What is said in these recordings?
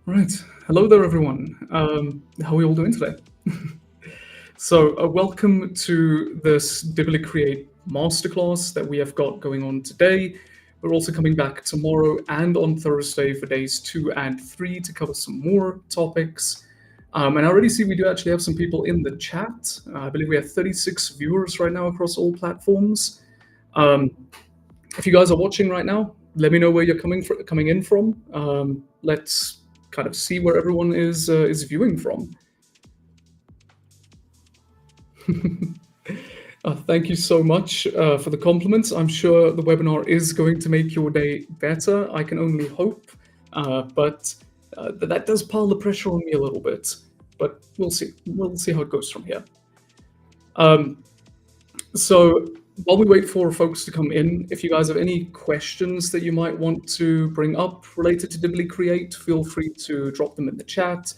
Right. Hello there, everyone. How are we all doing today? Welcome to this Dibbly Create masterclass that we have got going on today. We're also coming back tomorrow and on Thursday for days 2 and 3 to cover some more topics. And I already see we do actually have some people in the chat. I believe we have 36 viewers right now across all platforms. If you guys are watching right now, let me know where you're coming in from. Let's kind of see where everyone is viewing from. Thank you so much for the compliments. I'm sure the webinar is going to make your day better. I can only hope, but that does pile the pressure on me a little bit. But we'll see. We'll see how it goes from here. So while we wait for folks to come in, if you guys have any questions that you might want to bring up related to Dibbly Create, feel free to drop them in the chat.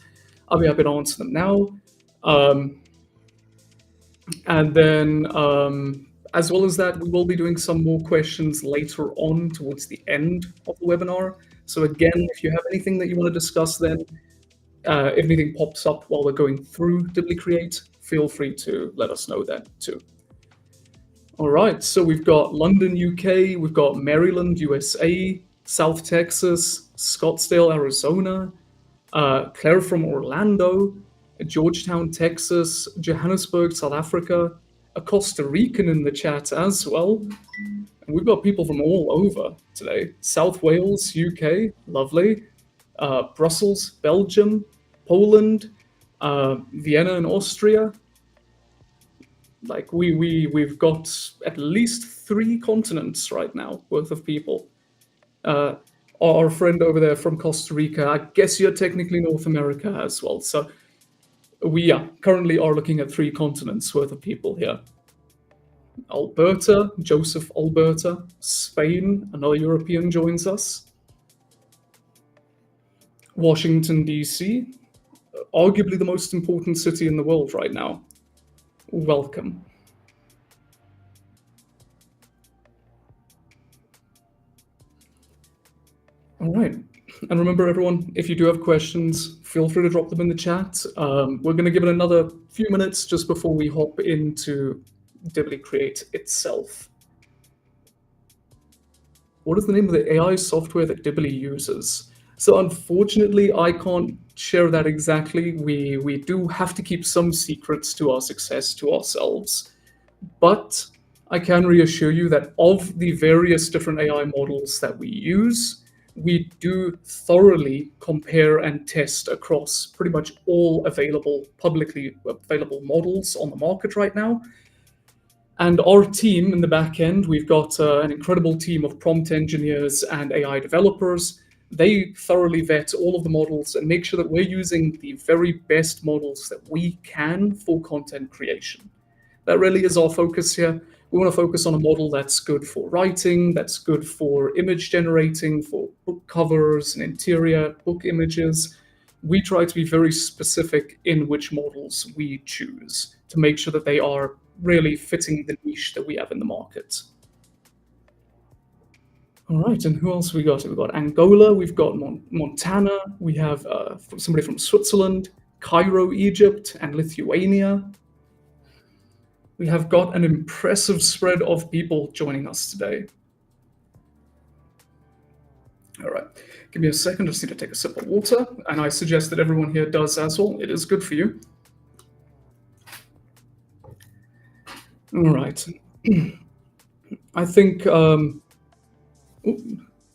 I'll be happy to answer them now. And then, as well as that, we will be doing some more questions later on towards the end of the webinar. So again, if you have anything that you want to discuss then, if anything pops up while we're going through Dibbly Create, feel free to let us know that too. All right, so we've got London, UK, we've got Maryland, USA, South Texas, Scottsdale, Arizona, Claire from Orlando, Georgetown, Texas, Johannesburg, South Africa, a Costa Rican in the chat as well. And we've got people from all over today. South Wales, UK, lovely. Brussels, Belgium, Poland, Vienna and Austria. Like we've got at least 3 continents right now worth of people. Our friend over there from Costa Rica, I guess you're technically North America as well. So we currently are looking at 3 continents worth of people here. Alberta, Joseph Alberta, Spain, another European joins us. Washington, DC, arguably the most important city in the world right now. Welcome. All right. And remember, everyone, if you do have questions, feel free to drop them in the chat. We're going to give it another few minutes just before we hop into Dibbly Create itself. What is the name of the AI software that Dibbly uses? So unfortunately, I can't share that exactly. We do have to keep some secrets to our success to ourselves. But I can reassure you that of the various different AI models that we use, we do thoroughly compare and test across pretty much all publicly available models on the market right now. And our team in the back end, we've got an incredible team of prompt engineers and AI developers. They thoroughly vet all of the models and make sure that we're using the very best models that we can for content creation. That really is our focus here. We want to focus on a model that's good for writing, that's good for image generating, for book covers and interior book images. We try to be very specific in which models we choose to make sure that they are really fitting the niche that we have in the market. All right, and who else we got? We've got Angola, we've got Montana, we have somebody from Switzerland, Cairo, Egypt, and Lithuania. We have got an impressive spread of people joining us today. All right, give me a second, just need to take a sip of water, and I suggest that everyone here does as well. It is good for you. All right. I think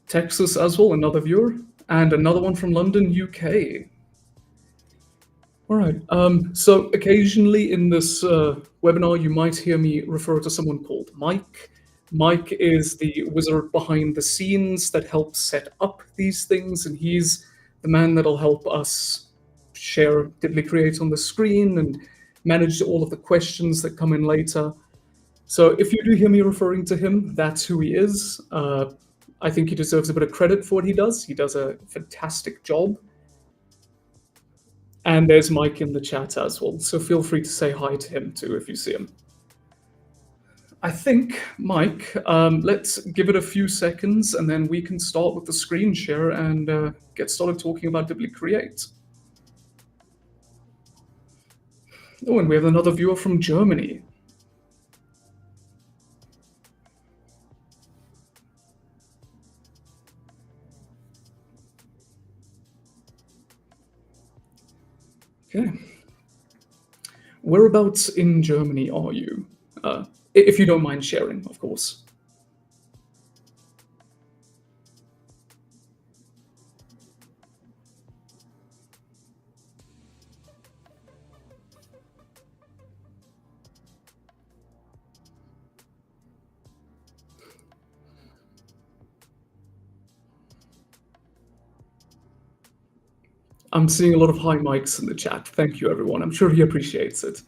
Texas as well, another viewer, and another one from London, UK. All right, so occasionally in this webinar, you might hear me refer to someone called Mike. Mike is the wizard behind the scenes that helps set up these things, and he's the man that'll help us share Dibbly Create on the screen and manage all of the questions that come in later. So if you do hear me referring to him, that's who he is. I think he deserves a bit of credit for what he does. He does a fantastic job. And there's Mike in the chat as well, so feel free to say hi to him too if you see him. I think, Mike, let's give it a few seconds and then we can start with the screen share and get started talking about Dibbly Create. Oh, and we have another viewer from Germany. Okay. Whereabouts in Germany are you? If you don't mind sharing, of course. I'm seeing a lot of high mics in the chat. Thank you, everyone. I'm sure he appreciates it.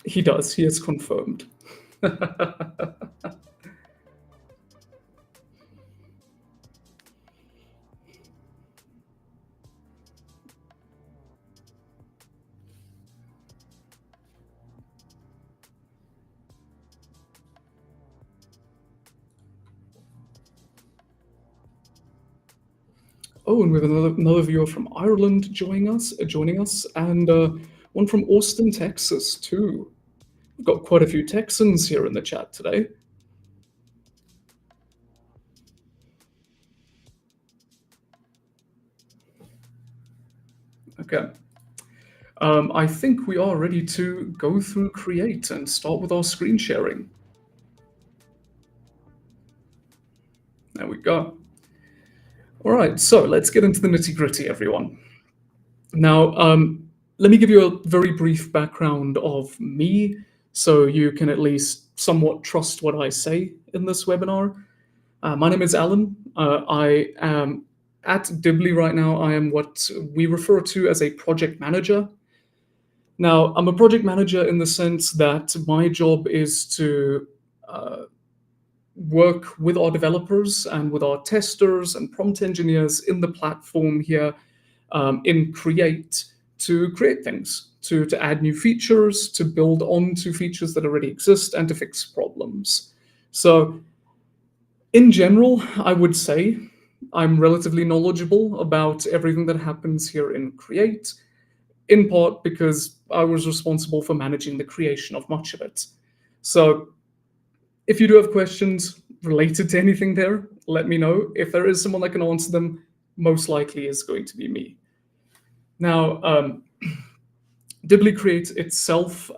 He does. He has confirmed. Oh, and we have another viewer from Ireland joining us, and one from Austin, Texas, too. We've got quite a few Texans here in the chat today. Okay. I think we are ready to go through Create and start with our screen sharing. There we go. All right, so let's get into the nitty-gritty, everyone. Now, let me give you a very brief background of me so you can at least somewhat trust what I say in this webinar. My name is Alan. I am at Dibbly right now. I am what we refer to as a project manager. Now, I'm a project manager in the sense that my job is to work with our developers and with our testers and prompt engineers in the platform here in Create to create things, to add new features, to build on to features that already exist, and to fix problems. So in general, I would say I'm relatively knowledgeable about everything that happens here in Create, in part because I was responsible for managing the creation of much of it. So if you do have questions related to anything there, let me know. If there is someone that can answer them, most likely is going to be me. Now, Dibbly Create itself,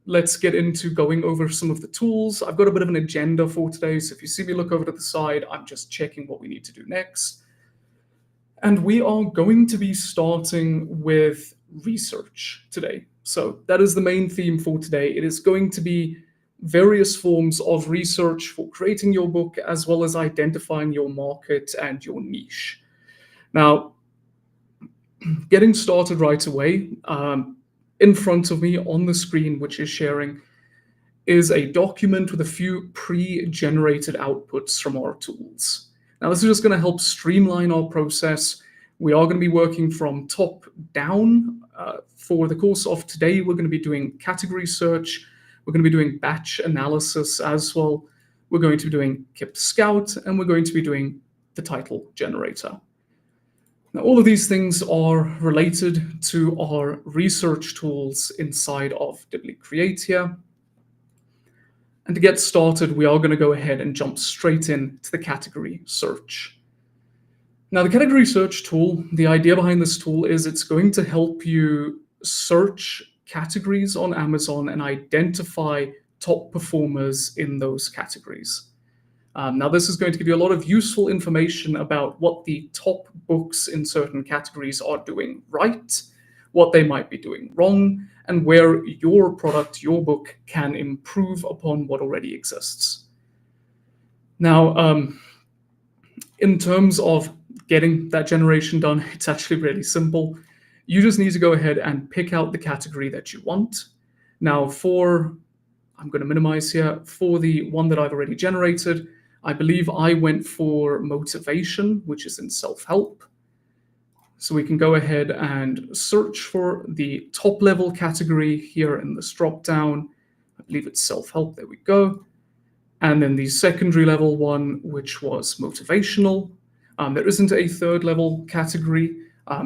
let's get into going over some of the tools. I've got a bit of an agenda for today, so if you see me look over to the side, I'm just checking what we need to do next. And we are going to be starting with research today. So that is the main theme for today. It is going to be various forms of research for creating your book, as well as identifying your market and your niche. Now, getting started right away, in front of me on the screen, which is sharing, is a document with a few pre-generated outputs from our tools. Now, this is just going to help streamline our process. We are going to be working from top down. For the course of today, we're going to be doing category search. We're going to be doing batch analysis as well. We're going to be doing KIP Scout, and we're going to be doing the title generator. Now, all of these things are related to our research tools inside of Dibbly Create here. And to get started, we are going to go ahead and jump straight into the category search. Now, the category search tool, the idea behind this tool is it's going to help you search categories on Amazon and identify top performers in those categories. Now, this is going to give you a lot of useful information about what the top books in certain categories are doing right, what they might be doing wrong, and where your product, your book, can improve upon what already exists. Now, in terms of getting that generation done, it's actually really simple. You just need to go ahead and pick out the category that you want. Now, I'm going to minimize here, for the one that I've already generated, I believe I went for motivation, which is in self-help. So we can go ahead and search for the top level category here in this drop down. I believe it's self-help, there we go. And then the secondary level one, which was motivational. There isn't a third level category.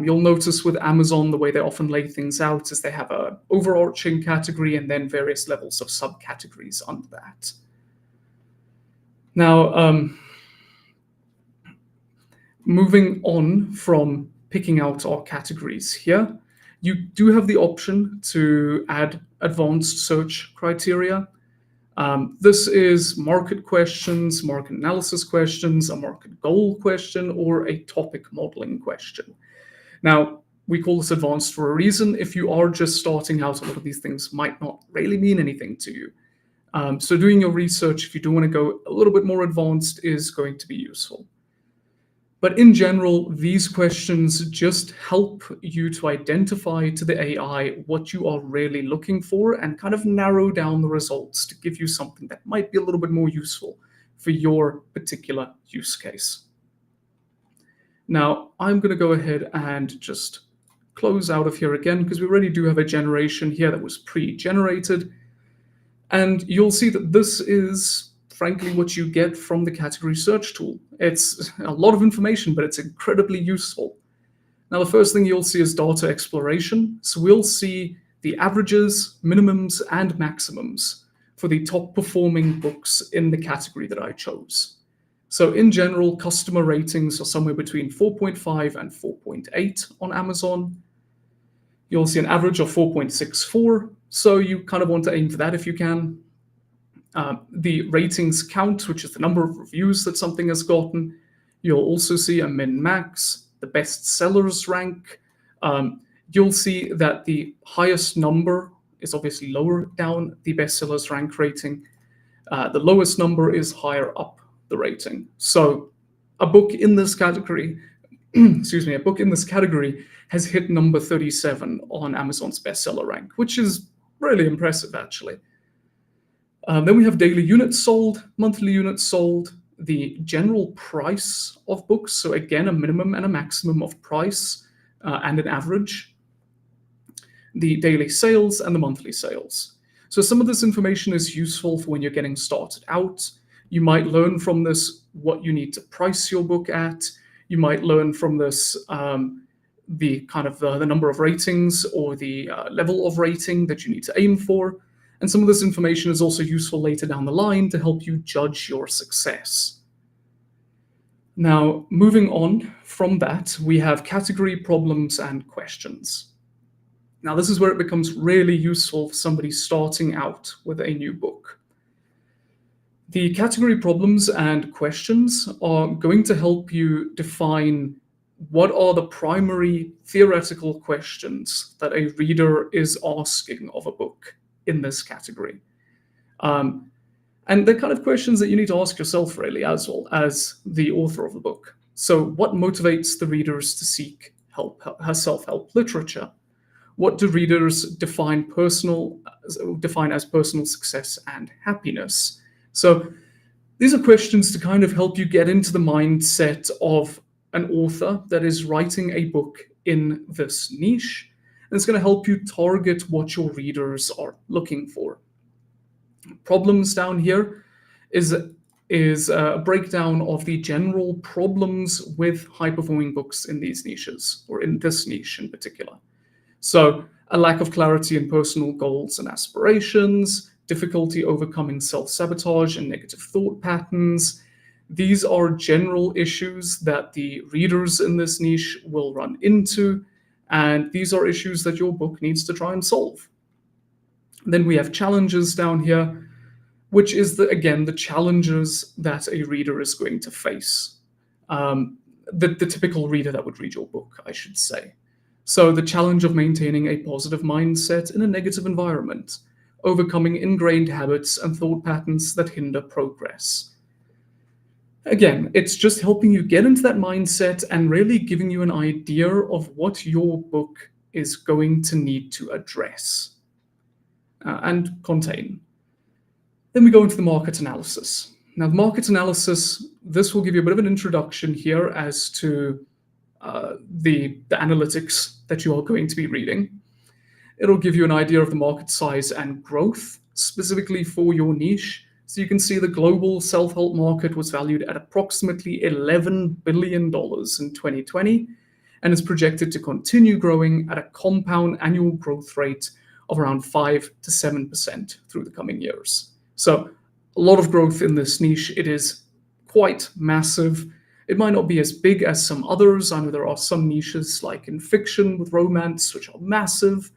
You'll notice with Amazon, the way they often lay things out is they have an overarching category and then various levels of subcategories under that. Now, moving on from picking out our categories here, you do have the option to add advanced search criteria. This is market questions, market analysis questions, a market goal question, or a topic modeling question. Now, we call this advanced for a reason. If you are just starting out, a lot of these things might not really mean anything to you. So doing your research, if you do want to go a little bit more advanced, is going to be useful. But in general, these questions just help you to identify to the AI what you are really looking for and kind of narrow down the results to give you something that might be a little bit more useful for your particular use case. Now, I'm going to go ahead and just close out of here again because we already do have a generation here that was pre-generated. And you'll see that this is frankly what you get from the category search tool. It's a lot of information, but it's incredibly useful. Now, the first thing you'll see is data exploration. So we'll see the averages, minimums, and maximums for the top performing books in the category that I chose. So in general, customer ratings are somewhere between 4.5 and 4.8 on Amazon. You'll see an average of 4.64. So you kind of want to aim for that if you can. The ratings count, which is the number of reviews that something has gotten. You'll also see a min-max, the bestsellers rank. You'll see that the highest number is obviously lower down the bestsellers rank rating. The lowest number is higher up the rating. So a book in this category, a book in this category has hit number 37 on Amazon's bestseller rank, which is really impressive, actually. Then we have daily units sold, monthly units sold, the general price of books. So again, a minimum and a maximum of price and an average. The daily sales and the monthly sales. So some of this information is useful for when you're getting started out. You might learn from this what you need to price your book at. You might learn from this the kind of the number of ratings or the level of rating that you need to aim for. And some of this information is also useful later down the line to help you judge your success. Now, moving on from that, we have category problems and questions. Now, this is where it becomes really useful for somebody starting out with a new book. The category problems and questions are going to help you define what are the primary theoretical questions that a reader is asking of a book in this category. And they're kind of questions that you need to ask yourself really as well as the author of the book. So what motivates the readers to seek self-help literature? What do readers define as personal success and happiness? So these are questions to kind of help you get into the mindset of an author that is writing a book in this niche. And it's going to help you target what your readers are looking for. Problems down here is a breakdown of the general problems with high-performing books in these niches, or in this niche in particular. So a lack of clarity in personal goals and aspirations, difficulty overcoming self-sabotage and negative thought patterns. These are general issues that the readers in this niche will run into. And these are issues that your book needs to try and solve. Then we have challenges down here, which is, again, the challenges that a reader is going to face. The typical reader that would read your book, I should say. So the challenge of maintaining a positive mindset in a negative environment, overcoming ingrained habits and thought patterns that hinder progress. Again, it's just helping you get into that mindset and really giving you an idea of what your book is going to need to address and contain. Then we go into the market analysis. Now, the market analysis, this will give you a bit of an introduction here as to the analytics that you are going to be reading. It'll give you an idea of the market size and growth specifically for your niche. So you can see the global self-help market was valued at approximately $11 billion in 2020 and is projected to continue growing at a compound annual growth rate of around 5 to 7% through the coming years. So a lot of growth in this niche. It is quite massive. It might not be as big as some others. I know there are some niches like in fiction with romance, which are massive,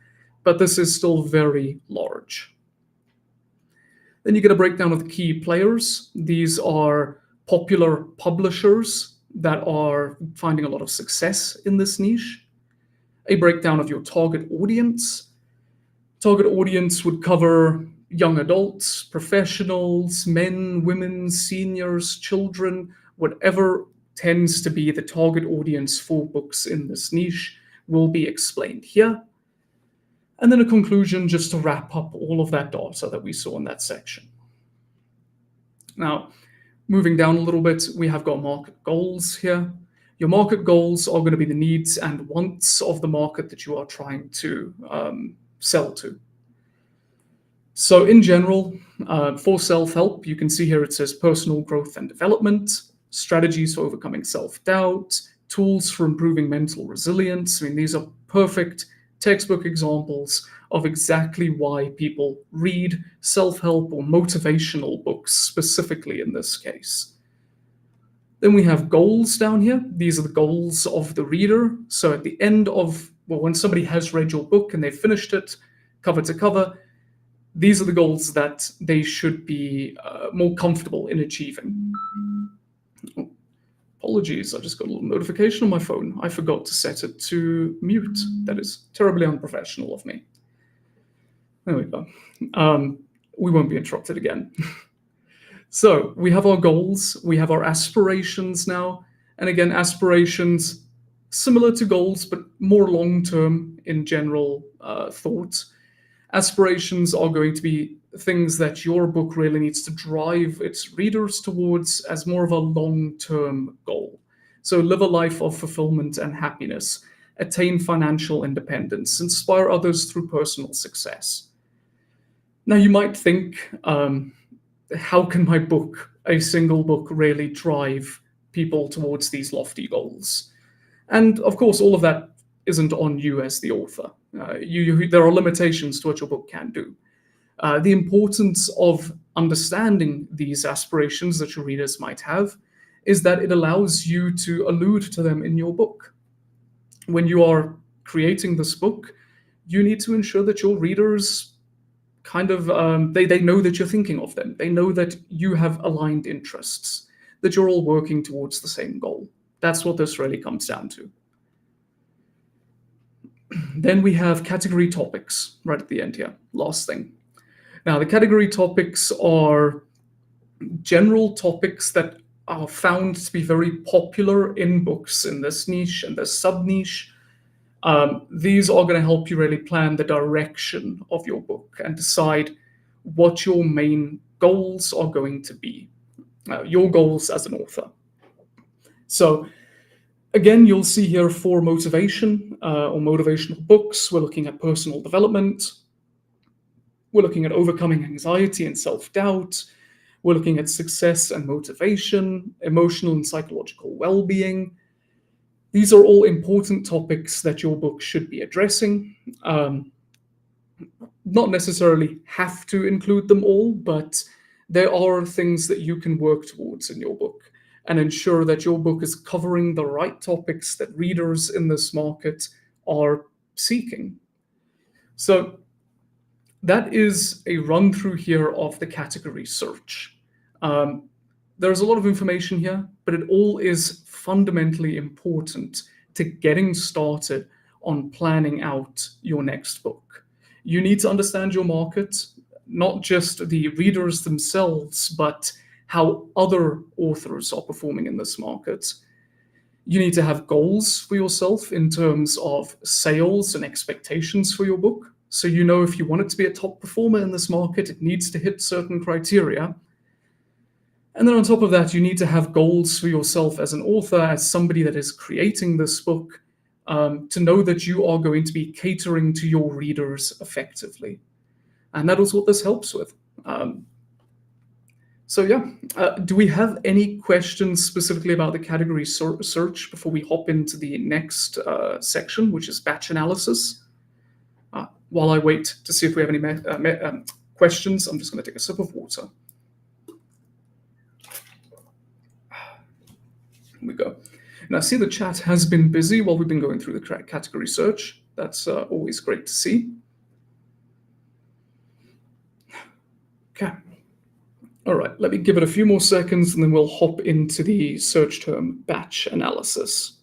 but this is still very large. Then you get a breakdown of the key players. These are popular publishers that are finding a lot of success in this niche. A breakdown of your target audience. Target audience would cover young adults, professionals, men, women, seniors, children, whatever tends to be the target audience for books in this niche will be explained here. And then a conclusion just to wrap up all of that data that we saw in that section. Now, moving down a little bit, we have got market goals here. Your market goals are going to be the needs and wants of the market that you are trying to sell to. So in general, for self-help, you can see here it says personal growth and development, strategies for overcoming self-doubt, tools for improving mental resilience. I mean, these are perfect textbook examples of exactly why people read self-help or motivational books, specifically in this case. Then we have goals down here. These are the goals of the reader. So at the end of, well, when somebody has read your book and they've finished it cover to cover, these are the goals that they should be more comfortable in achieving. Oh, apologies, I just got a little notification on my phone. I forgot to set it to mute. That is terribly unprofessional of me. There we go. We won't be interrupted again. So we have our goals, we have our aspirations now. And again, aspirations similar to goals, but more long-term in general thought. Aspirations are going to be things that your book really needs to drive its readers towards as more of a long-term goal. So live a life of fulfillment and happiness, attain financial independence, inspire others through personal success. Now you might think, how can my book, a single book, really drive people towards these lofty goals? And of course, all of that isn't on you as the author. There are limitations to what your book can do. The importance of understanding these aspirations that your readers might have is that it allows you to allude to them in your book. When you are creating this book, you need to ensure that your readers kind of, they know that you're thinking of them. They know that you have aligned interests, that you're all working towards the same goal. That's what this really comes down to. Then we have category topics right at the end here, last thing. Now, the category topics are general topics that are found to be very popular in books in this niche and this sub-niche. These are going to help you really plan the direction of your book and decide what your main goals are going to be, your goals as an author. So again, you'll see here for motivation or motivational books, we're looking at personal development. We're looking at overcoming anxiety and self-doubt. We're looking at success and motivation, emotional and psychological well-being. These are all important topics that your book should be addressing. Not necessarily have to include them all, but there are things that you can work towards in your book and ensure that your book is covering the right topics that readers in this market are seeking. So that is a run through here of the category search. There's a lot of information here, but it all is fundamentally important to getting started on planning out your next book. You need to understand your market, not just the readers themselves, but how other authors are performing in this market. You need to have goals for yourself in terms of sales and expectations for your book. So you know if you want it to be a top performer in this market, it needs to hit certain criteria. And then on top of that, you need to have goals for yourself as an author, as somebody that is creating this book, to know that you are going to be catering to your readers effectively. And that is what this helps with. So yeah, do we have any questions specifically about the category search before we hop into the next section, which is batch analysis? While I wait to see if we have any questions, I'm just going to take a sip of water. Here we go. And I see the chat has been busy while we've been going through the category search. That's always great to see. Okay. All right, let me give it a few more seconds and then we'll hop into the search term batch analysis.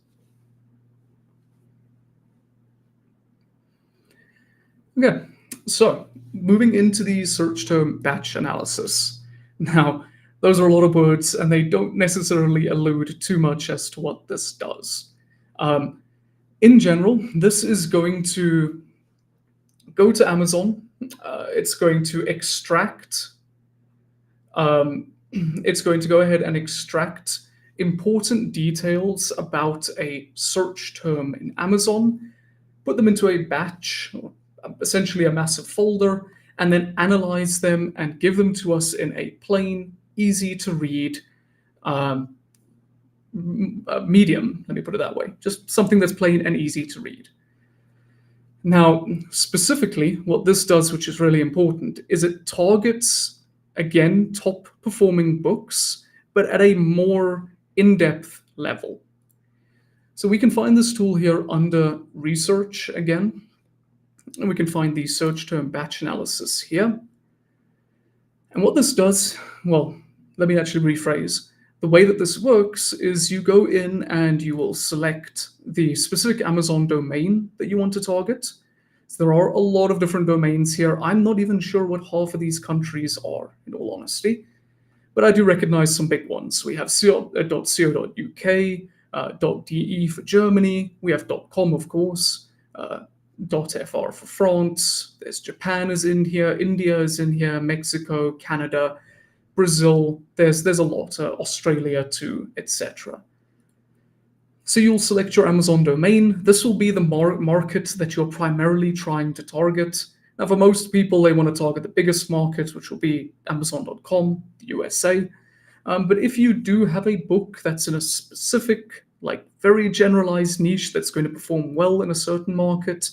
Okay, so moving into the search term batch analysis. Now, those are a lot of words and they don't necessarily allude too much as to what this does. In general, this is going to go to Amazon. It's going to extract it's going to go ahead and extract important details about a search term in Amazon, put them into a batch, or essentially a massive folder, and then analyze them and give them to us in a plain, easy to read medium, let me put it that way, just something that's plain and easy to read. Now, specifically, what this does, which is really important, is it targets, again, top performing books, but at a more in-depth level. So we can find this tool here under research again, and we can find the search term batch analysis here. And what this does, well, let me actually rephrase. The way that this works is you go in and you will select the specific Amazon domain that you want to target. So there are a lot of different domains here. I'm not even sure what half of these countries are, in all honesty, but I do recognize some big ones. We have .co.uk, .de for Germany. We have .com, of course, .fr for France. There's Japan is in here, India is in here, Mexico, Canada, Brazil. There's a lot, Australia too, etc. So you'll select your Amazon domain. This will be the market that you're primarily trying to target. Now, for most people, they want to target the biggest market, which will be Amazon.com, the USA. But if you do have a book that's in a specific, like very generalized niche that's going to perform well in a certain market,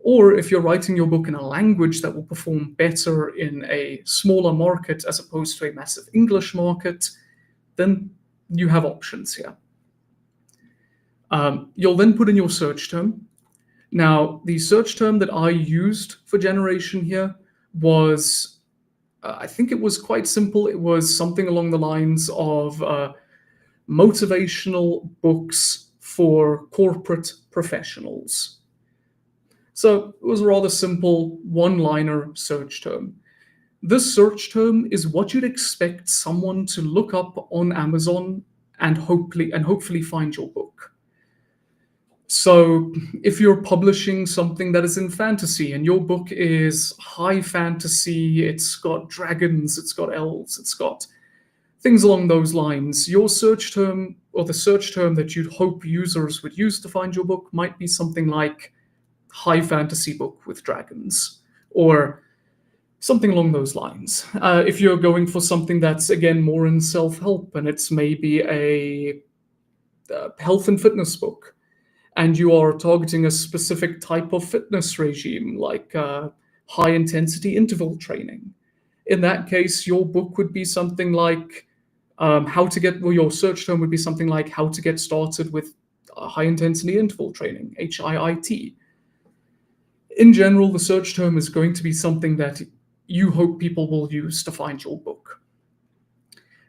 or if you're writing your book in a language that will perform better in a smaller market as opposed to a massive English market, then you have options here. You'll then put in your search term. Now, the search term that I used for generation here was, I think it was quite simple. It was something along the lines of motivational books for corporate professionals. So it was a rather simple one-liner search term. This search term is what you'd expect someone to look up on Amazon and hopefully find your book. So if you're publishing something that is in fantasy and your book is high fantasy, it's got dragons, it's got elves, it's got things along those lines, your search term or the search term that you'd hope users would use to find your book might be something like high fantasy book with dragons or something along those lines. If you're going for something that's, again, more in self-help and it's maybe a health and fitness book, and you are targeting a specific type of fitness regime, like high-intensity interval training. In that case, your book would be something like your search term would be something like how to get started with high-intensity interval training, HIIT. In general, the search term is going to be something that you hope people will use to find your book.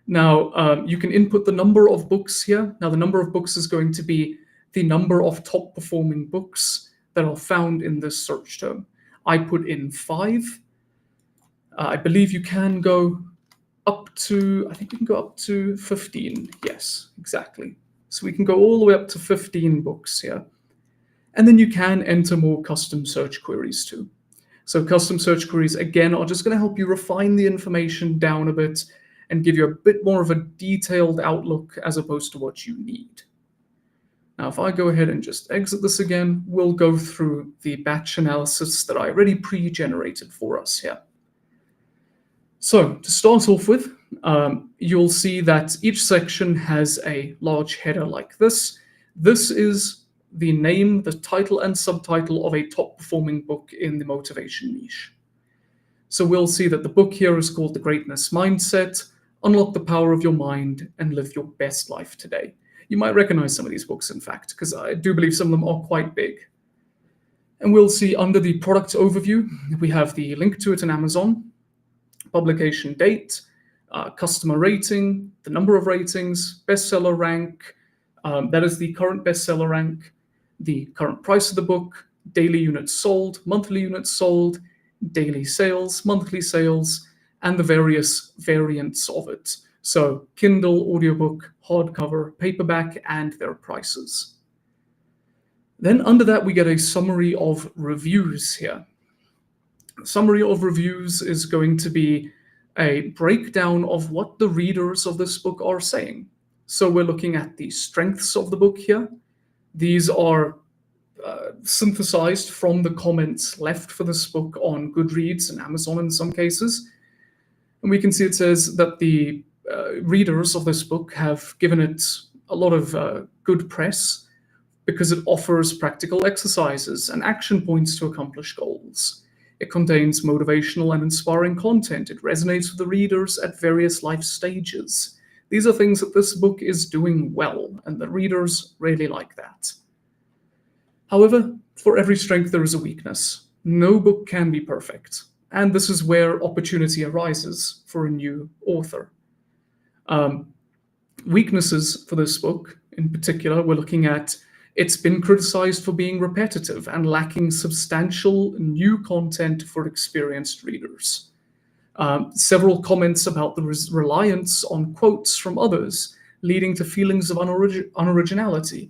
Now, you can input the number of books here. Now, the number of books is going to be the number of top performing books that are found in this search term. I put in 5. I believe you can go up to, I think we can go up to 15. Yes, exactly. So we can go all the way up to 15 books here. And then you can enter more custom search queries too. So custom search queries, again, are just going to help you refine the information down a bit and give you a bit more of a detailed outlook as opposed to what you need. Now, if I go ahead and just exit this again, we'll go through the batch analysis that I already pre-generated for us here. So to start off with, you'll see that each section has a large header like this. This is the name, the title, and subtitle of a top-performing book in the motivation niche. So we'll see that the book here is called The Greatness Mindset, Unlock the Power of Your Mind and Live Your Best Life Today. You might recognize some of these books, in fact, because I do believe some of them are quite big. And we'll see under the product overview, we have the link to it in Amazon, publication date, customer rating, the number of ratings, bestseller rank, that is the current bestseller rank, the current price of the book, daily units sold, monthly units sold, daily sales, monthly sales, and the various variants of it. So Kindle, audiobook, hardcover, paperback, and their prices. Then under that, we get a summary of reviews here. Summary of reviews is going to be a breakdown of what the readers of this book are saying. So we're looking at the strengths of the book here. These are synthesized from the comments left for this book on Goodreads and Amazon in some cases. And we can see it says that the readers of this book have given it a lot of good press because it offers practical exercises and action points to accomplish goals. It contains motivational and inspiring content. It resonates with the readers at various life stages. These are things that this book is doing well, and the readers really like that. However, for every strength there is a weakness. No book can be perfect, and this is where opportunity arises for a new author. Weaknesses for this book, in particular, we're looking at it's been criticized for being repetitive and lacking substantial new content for experienced readers. Several comments about the reliance on quotes from others, leading to feelings of unoriginality.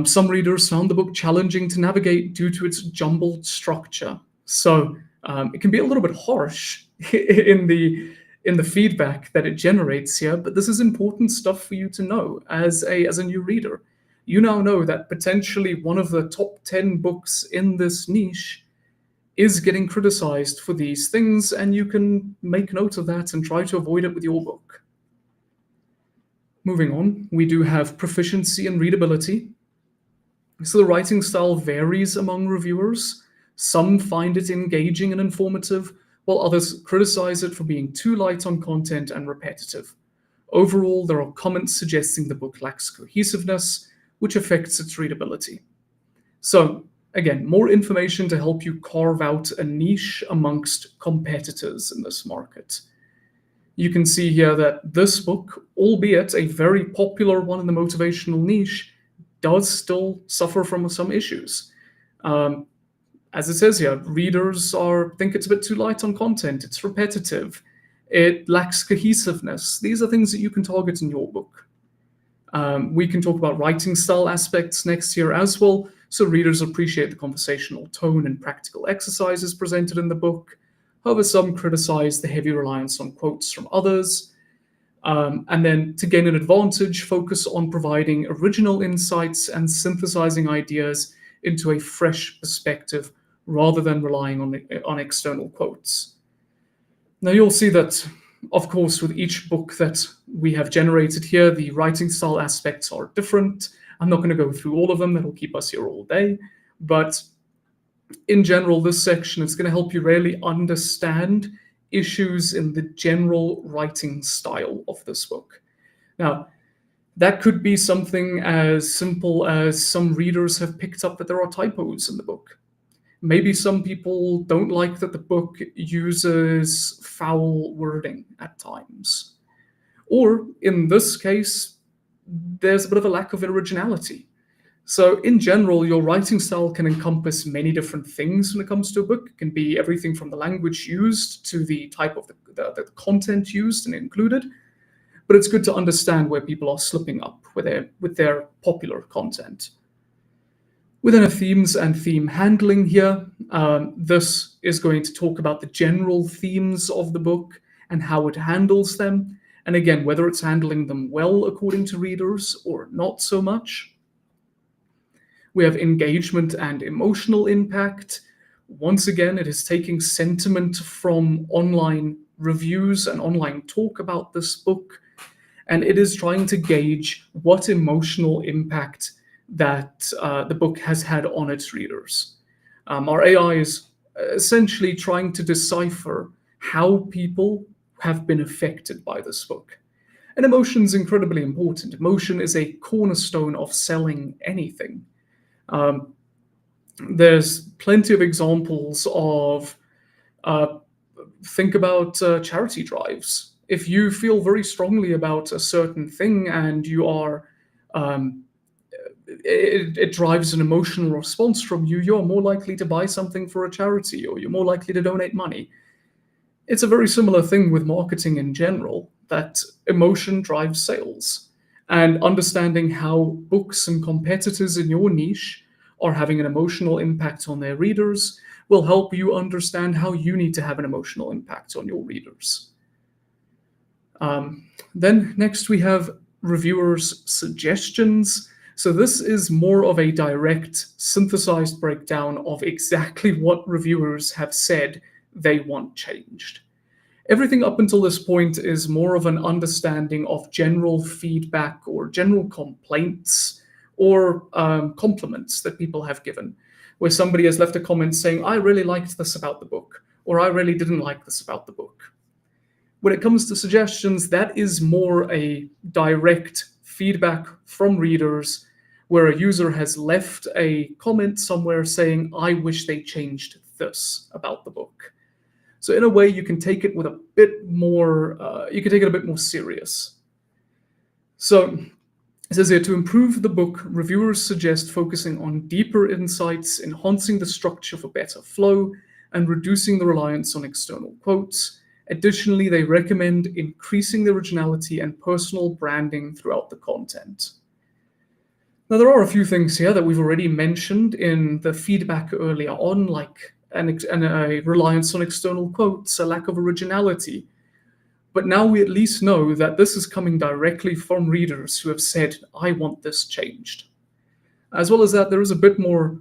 Some readers found the book challenging to navigate due to its jumbled structure. So it can be a little bit harsh in the feedback that it generates here, but this is important stuff for you to know as a new reader. You now know that potentially one of the top 10 books in this niche is getting criticized for these things, and you can make note of that and try to avoid it with your book. Moving on, we do have proficiency and readability. So the writing style varies among reviewers. Some find it engaging and informative, while others criticize it for being too light on content and repetitive. Overall, there are comments suggesting the book lacks cohesiveness, which affects its readability. So again, more information to help you carve out a niche amongst competitors in this market. You can see here that this book, albeit a very popular one in the motivational niche, does still suffer from some issues. As it says here, readers think it's a bit too light on content, it's repetitive, it lacks cohesiveness. These are things that you can target in your book. We can talk about writing style aspects next year as well, so readers appreciate the conversational tone and practical exercises presented in the book. However, some criticize the heavy reliance on quotes from others. And then to gain an advantage, focus on providing original insights and synthesizing ideas into a fresh perspective rather than relying on external quotes. Now you'll see that, of course, with each book that we have generated here, the writing style aspects are different. I'm not going to go through all of them, that'll keep us here all day. But in general, this section is going to help you really understand issues in the general writing style of this book. Now, that could be something as simple as some readers have picked up that there are typos in the book. Maybe some people don't like that the book uses foul wording at times. Or in this case, there's a bit of a lack of originality. So in general, your writing style can encompass many different things when it comes to a book. It can be everything from the language used to the type of the content used and included. But it's good to understand where people are slipping up with their popular content. Within a themes and theme handling here, this is going to talk about the general themes of the book and how it handles them. And again, whether it's handling them well according to readers or not so much. We have engagement and emotional impact. Once again, it is taking sentiment from online reviews and online talk about this book, and it is trying to gauge what emotional impact that the book has had on its readers. Our AI is essentially trying to decipher how people have been affected by this book. And emotion is incredibly important. Emotion is a cornerstone of selling anything. There's plenty of examples of, think about charity drives. If you feel very strongly about a certain thing and you are, it drives an emotional response from you, you're more likely to buy something for a charity, or you're more likely to donate money. It's a very similar thing with marketing in general, that emotion drives sales. And understanding how books and competitors in your niche are having an emotional impact on their readers will help you understand how you need to have an emotional impact on your readers. Then next we have reviewers' suggestions. So this is more of a direct, synthesized breakdown of exactly what reviewers have said they want changed. Everything up until this point is more of an understanding of general feedback or general complaints or compliments that people have given, where somebody has left a comment saying, I really liked this about the book, or I really didn't like this about the book. When it comes to suggestions, that is more a direct feedback from readers, where a user has left a comment somewhere saying, I wish they changed this about the book. So in a way, you can take it with a bit more, you can take it a bit more serious. So it says here, to improve the book, reviewers suggest focusing on deeper insights, enhancing the structure for better flow, and reducing the reliance on external quotes. Additionally, they recommend increasing the originality and personal branding throughout the content. Now, there are a few things here that we've already mentioned in the feedback earlier on, like a reliance on external quotes, a lack of originality. But now we at least know that this is coming directly from readers who have said, I want this changed. As well as that, there is a bit more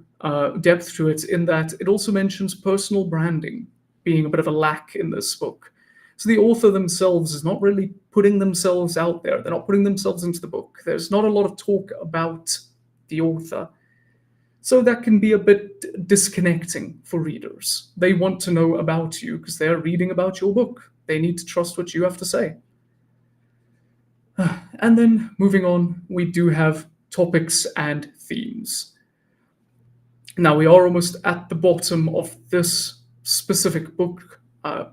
depth to it in that it also mentions personal branding being a bit of a lack in this book. So the author themselves is not really putting themselves out there. They're not putting themselves into the book. There's not a lot of talk about the author. So that can be a bit disconnecting for readers. They want to know about you because they're reading about your book. They need to trust what you have to say. And then moving on, we do have topics and themes. Now we are almost at the bottom of this specific book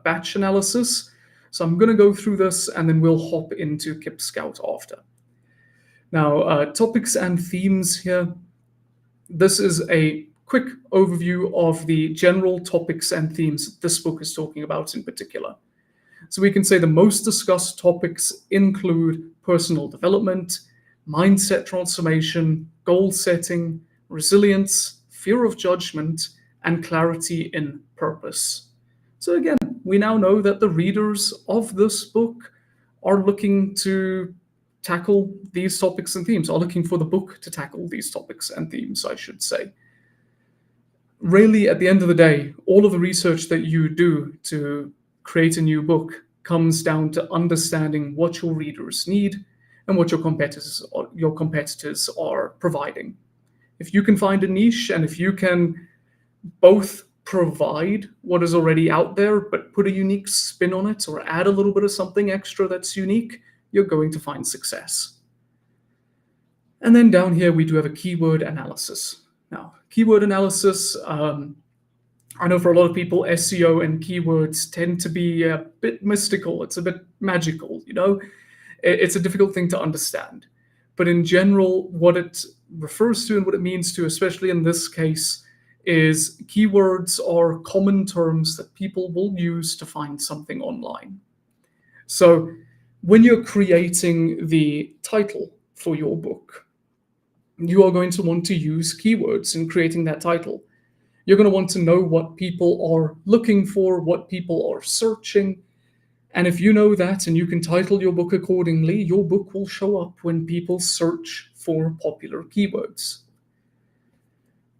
batch analysis. So I'm going to go through this and then we'll hop into KIP Scout after. Now, topics and themes here. This is a quick overview of the general topics and themes this book is talking about in particular. So we can say the most discussed topics include personal development, mindset transformation, goal setting, resilience, fear of judgment, and clarity in purpose. So again, we now know that the readers of this book are looking to tackle these topics and themes, are looking for the book to tackle these topics and themes, I should say. Really, at the end of the day, all of the research that you do to create a new book comes down to understanding what your readers need and what your competitors are providing. If you can find a niche and if you can both provide what is already out there but put a unique spin on it or add a little bit of something extra that's unique, you're going to find success. And then down here we do have a keyword analysis. Now, keyword analysis, I know for a lot of people, SEO and keywords tend to be a bit mystical. It's a bit magical, you know? It's a difficult thing to understand. But in general, what it refers to and what it means to, especially in this case, is keywords are common terms that people will use to find something online. So when you're creating the title for your book, you are going to want to use keywords in creating that title. You're going to want to know what people are looking for, what people are searching, And if you know that and you can title your book accordingly, your book will show up when people search for popular keywords.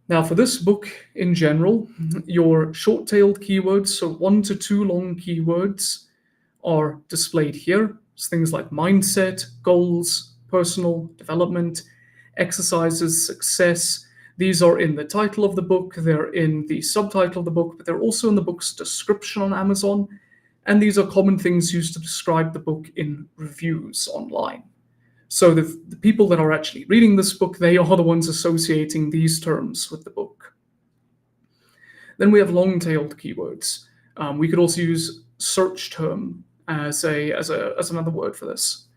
Now, for this book in general, your short-tailed keywords, so 1 to 2 long keywords, are displayed here. It's things like mindset, goals, personal development, exercises, success. These are in the title of the book, they're in the subtitle of the book, but they're also in the book's description on Amazon. And these are common things used to describe the book in reviews online. So the people that are actually reading this book, they are the ones associating these terms with the book. Then we have long-tailed keywords. We could also use search term as another word for this.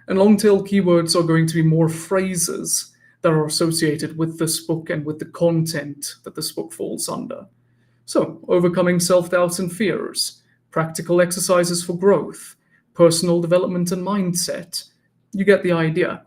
And long-tailed keywords are going to be more phrases that are associated with this book and with the content that this book falls under. So, overcoming self-doubts and fears, practical exercises for growth, personal development and mindset. You get the idea.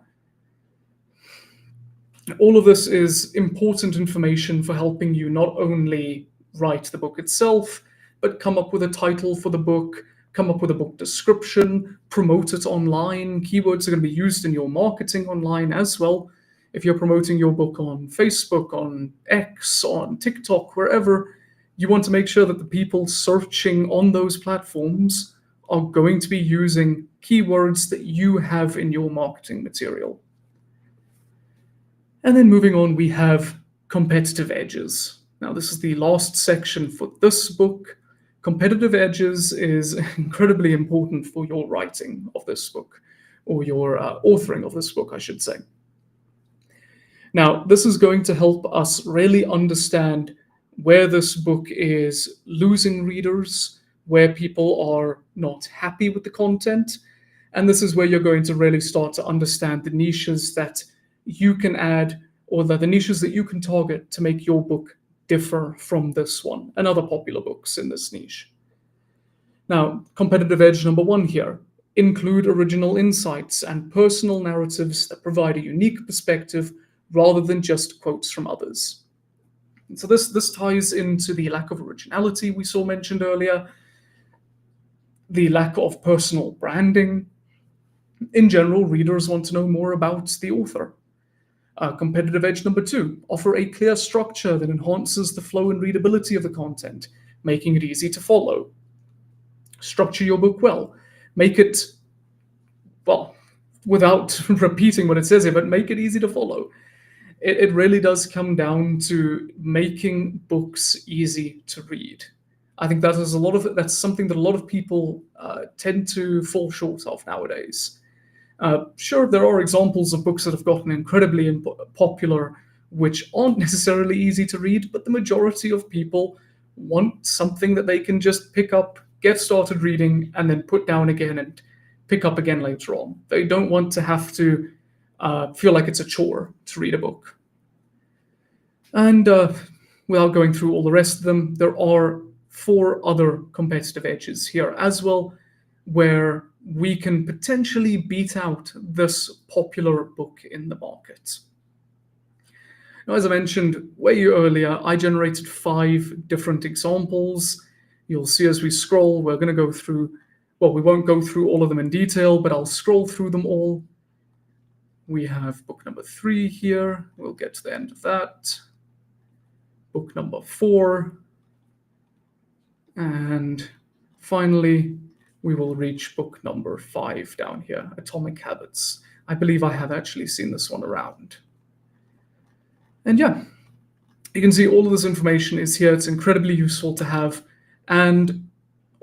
All of this is important information for helping you not only write the book itself, but come up with a title for the book, come up with a book description, promote it online. Keywords are going to be used in your marketing online as well. If you're promoting your book on Facebook, on X, on TikTok, wherever, you want to make sure that the people searching on those platforms are going to be using keywords that you have in your marketing material. And then moving on, we have competitive edges. Now, this is the last section for this book. Competitive edges is incredibly important for your writing of this book, or your authoring of this book, I should say. Now, this is going to help us really understand where this book is losing readers, where people are not happy with the content. And this is where you're going to really start to understand the niches that you can add, or the niches that you can target to make your book differ from this one and other popular books in this niche. Now, competitive edge number 1 here. Include original insights and personal narratives that provide a unique perspective rather than just quotes from others. And so this ties into the lack of originality we saw mentioned earlier, the lack of personal branding. In general, readers want to know more about the author. Competitive edge number 2, offer a clear structure that enhances the flow and readability of the content, making it easy to follow. Structure your book well. Make it, well, without repeating what it says here, but make it easy to follow. It really does come down to making books easy to read. I think that's something that a lot of people tend to fall short of nowadays. Sure, there are examples of books that have gotten incredibly popular, which aren't necessarily easy to read, but the majority of people want something that they can just pick up, get started reading, and then put down again and pick up again later on. They don't want to have to feel like it's a chore to read a book. And without going through all the rest of them, there are 4 other competitive edges here as well, where we can potentially beat out this popular book in the market. Now, as I mentioned way earlier, I generated 5 different examples. You'll see as we scroll, we're going to go through, well, we won't go through all of them in detail, but I'll scroll through them all. We have book number 3 here. We'll get to the end of that. Book number 4. And finally, we will reach book number 5 down here, Atomic Habits. I believe I have actually seen this one around. And yeah, you can see all of this information is here. It's incredibly useful to have. And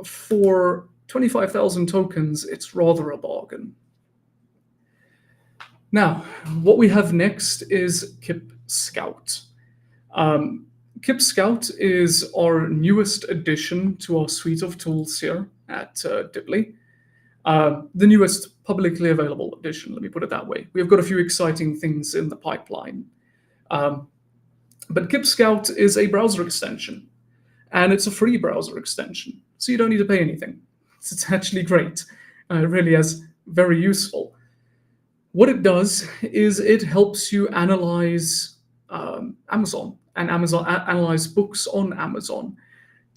for 25,000 tokens, it's rather a bargain. Now, what we have next is KIP Scout. KIP Scout is our newest addition to our suite of tools here at Dibbly. The newest publicly available edition, let me put it that way. We've got a few exciting things in the pipeline. But KIP Scout is a browser extension, and it's a free browser extension, so you don't need to pay anything. It's actually great. It really is very useful. What it does is it helps you analyze Amazon and analyze books on Amazon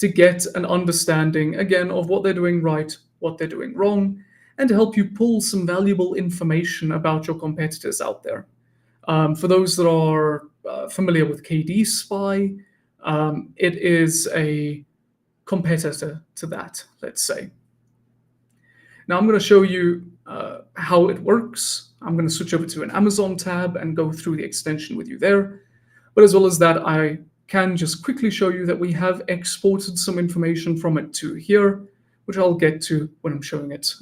to get an understanding, again, of what they're doing right, what they're doing wrong, and to help you pull some valuable information about your competitors out there. For those that are familiar with KD Spy, it is a competitor to that, let's say. Now I'm going to show you how it works. I'm going to switch over to an Amazon tab and go through the extension with you there. But as well as that, I can just quickly show you that we have exported some information from it to here, which I'll get to when I'm showing it,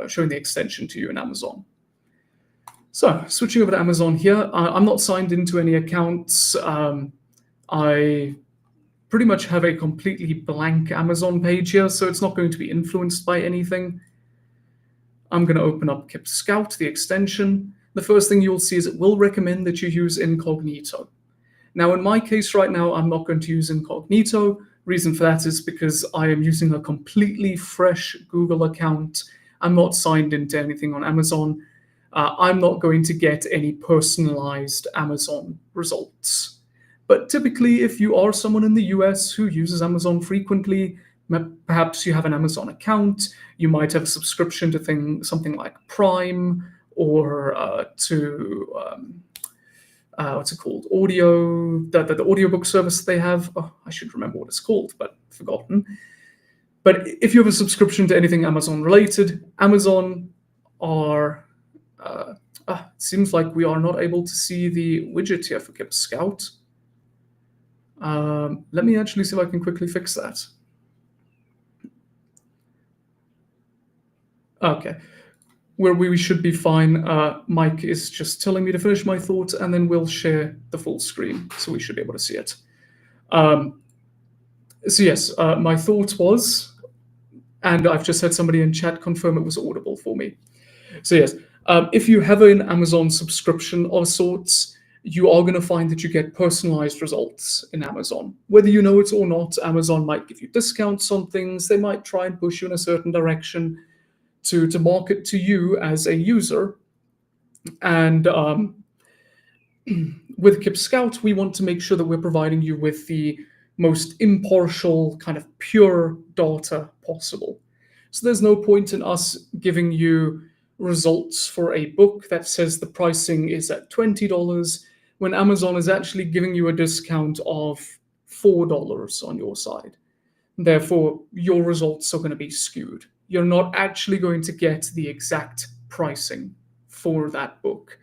showing the extension to you in Amazon. So switching over to Amazon here, I'm not signed into any accounts. I pretty much have a completely blank Amazon page here, so it's not going to be influenced by anything. I'm going to open up KIP Scout, the extension. The first thing you'll see is it will recommend that you use incognito. Now, in my case right now, I'm not going to use incognito. Reason for that is because I am using a completely fresh Google account. I'm not signed into anything on Amazon. I'm not going to get any personalized Amazon results. But typically, if you are someone in the US who uses Amazon frequently, perhaps you have an Amazon account, you might have a subscription to something like Prime or to what's it called? The audiobook service they have. Oh, I should remember what it's called, but forgotten. But if you have a subscription to anything Amazon related, Amazon are. It seems like we are not able to see the widget here for KIP Scout. Let me actually see if I can quickly fix that. Okay. Where we should be fine. Mike is just telling me to finish my thought, and then we'll share the full screen, so we should be able to see it. So yes, my thought was, and I've just had somebody in chat confirm it was audible for me. So yes, if you have an Amazon subscription of sorts, you are going to find that you get personalized results in Amazon. Whether you know it or not, Amazon might give you discounts on things. They might try and push you in a certain direction to market to you as a user. And with KIP Scout, we want to make sure that we're providing you with the most impartial, kind of pure data possible. So there's no point in us giving you results for a book that says the pricing is at $20 when Amazon is actually giving you a discount of $4 on your side. Therefore, your results are going to be skewed. You're not actually going to get the exact pricing for that book.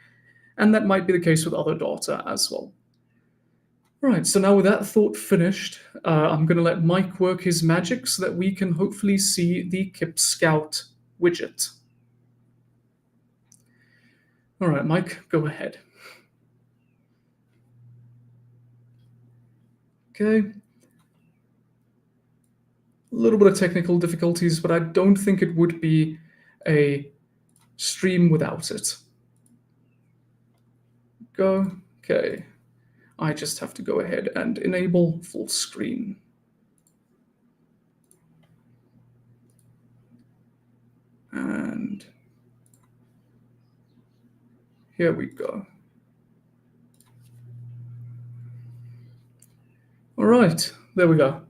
And that might be the case with other data as well. Right, so now with that thought finished, I'm going to let Mike work his magic so that we can hopefully see the KIP Scout widget. All right, Mike, go ahead. Okay. A little bit of technical difficulties, but I don't think it would be a stream without it. Go. Okay. I just have to go ahead and enable full screen. And here we go. All right, there we go.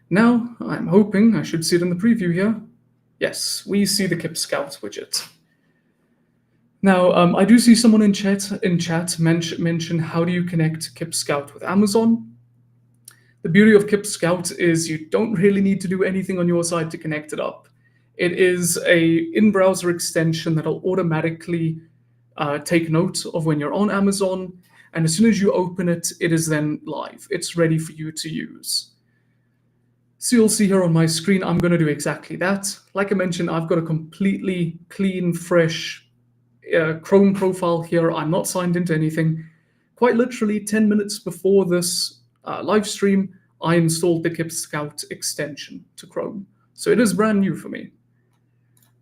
Now, I'm hoping I should see it in the preview here. Yes, we see the KIP Scout widget. Now, I do see someone in chat mention how do you connect KIP Scout with Amazon. The beauty of KIP Scout is you don't really need to do anything on your side to connect it up. It is a in-browser extension that'll automatically take note of when you're on Amazon, and as soon as you open it, it is then live. It's ready for you to use. So you'll see here on my screen, I'm going to do exactly that. Like I mentioned, I've got a completely clean, fresh Chrome profile here. I'm not signed into anything. Quite literally 10 minutes before this live stream, I installed the KIP Scout extension to Chrome. So it is brand new for me.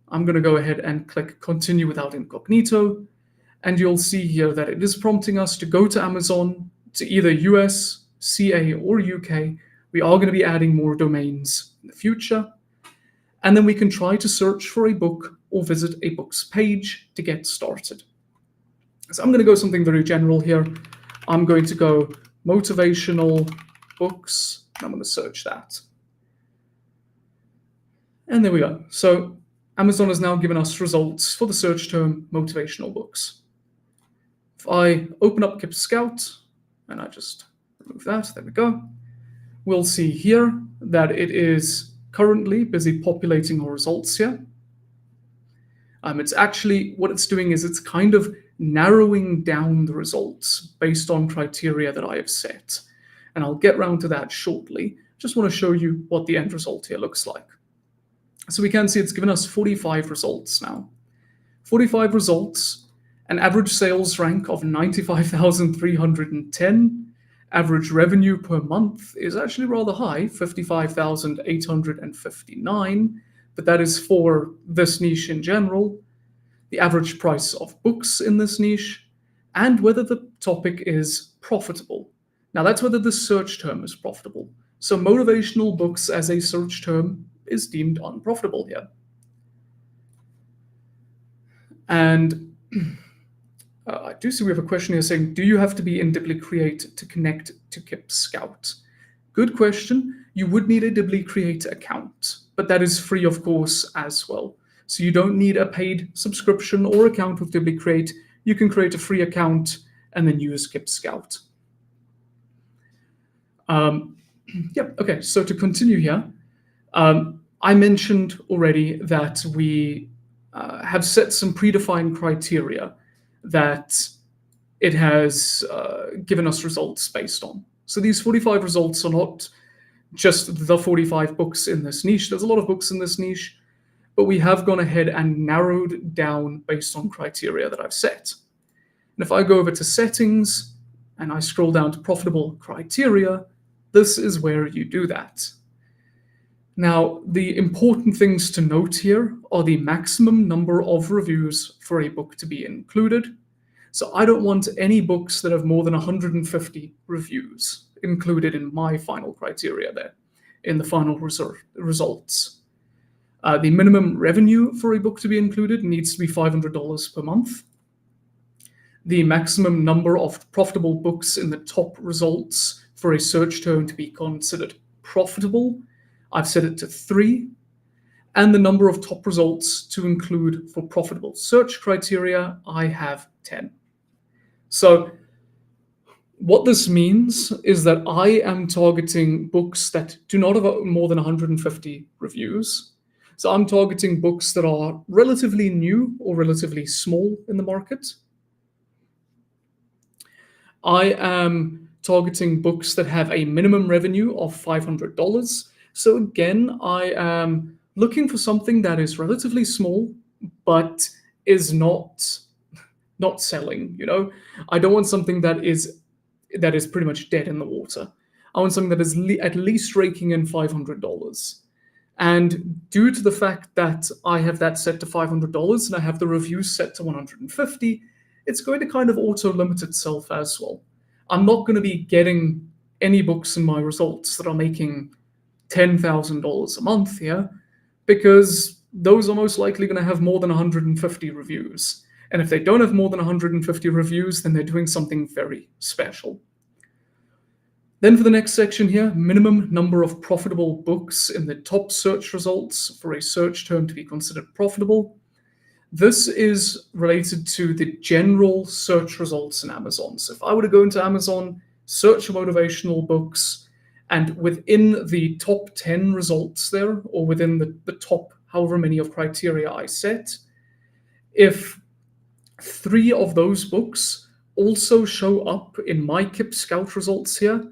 I'm going to go ahead and click Continue without incognito. And you'll see here that it is prompting us to go to Amazon, to either US, CA, or UK. We are going to be adding more domains in the future. And then we can try to search for a book or visit a book's page to get started. So I'm going to go something very general here. I'm going to go motivational books. I'm going to search that. And there we go. So Amazon has now given us results for the search term motivational books. If I open up KIP Scout and I just remove that, there we go, we'll see here that it is currently busy populating our results here. It's actually, what it's doing is it's kind of narrowing down the results based on criteria that I have set. And I'll get round to that shortly. Just want to show you what the end result here looks like. So we can see it's given us 45 results now. 45 results, an average sales rank of 95,310. Average revenue per month is actually rather high, 55,859, but that is for this niche in general. The average price of books in this niche, and whether the topic is profitable. Now that's whether the search term is profitable. So motivational books as a search term is deemed unprofitable here. And I do see we have a question here saying, do you have to be in Dibbly Create to connect to KIP Scout? Good question. You would need a Dibbly Create account, but that is free, of course, as well. So you don't need a paid subscription or account with Dibbly Create. You can create a free account and then use KIP Scout. Okay, so to continue here, I mentioned already that we have set some predefined criteria that it has given us results based on. So these 45 results are not just the 45 books in this niche. There's a lot of books in this niche, but we have gone ahead and narrowed down based on criteria that I've set. And if I go over to settings and I scroll down to profitable criteria, this is where you do that. Now, the important things to note here are the maximum number of reviews for a book to be included. So I don't want any books that have more than 150 reviews included in my final criteria there, in the final results. The minimum revenue for a book to be included needs to be $500 per month. The maximum number of profitable books in the top results for a search term to be considered profitable, I've set it to 3. And the number of top results to include for profitable search criteria, I have 10. So what this means is that I am targeting books that do not have more than 150 reviews. So I'm targeting books that are relatively new or relatively small in the market. I am targeting books that have a minimum revenue of $500. So again, I am looking for something that is relatively small, but is not selling. I don't want something that is pretty much dead in the water. I want something that is at least raking in $500. And due to the fact that I have that set to $500 and I have the reviews set to 150, it's going to kind of auto-limit itself as well. I'm not going to be getting any books in my results that are making $10,000 a month here, because those are most likely going to have more than 150 reviews. And if they don't have more than 150 reviews, then they're doing something very special. Then for the next section here, minimum number of profitable books in the top search results for a search term to be considered profitable. This is related to the general search results in Amazon. So if I were to go into Amazon, search for motivational books, and within the top 10 results there, or within the top however many of criteria I set, if 3 of those books also show up in my KIP Scout results here,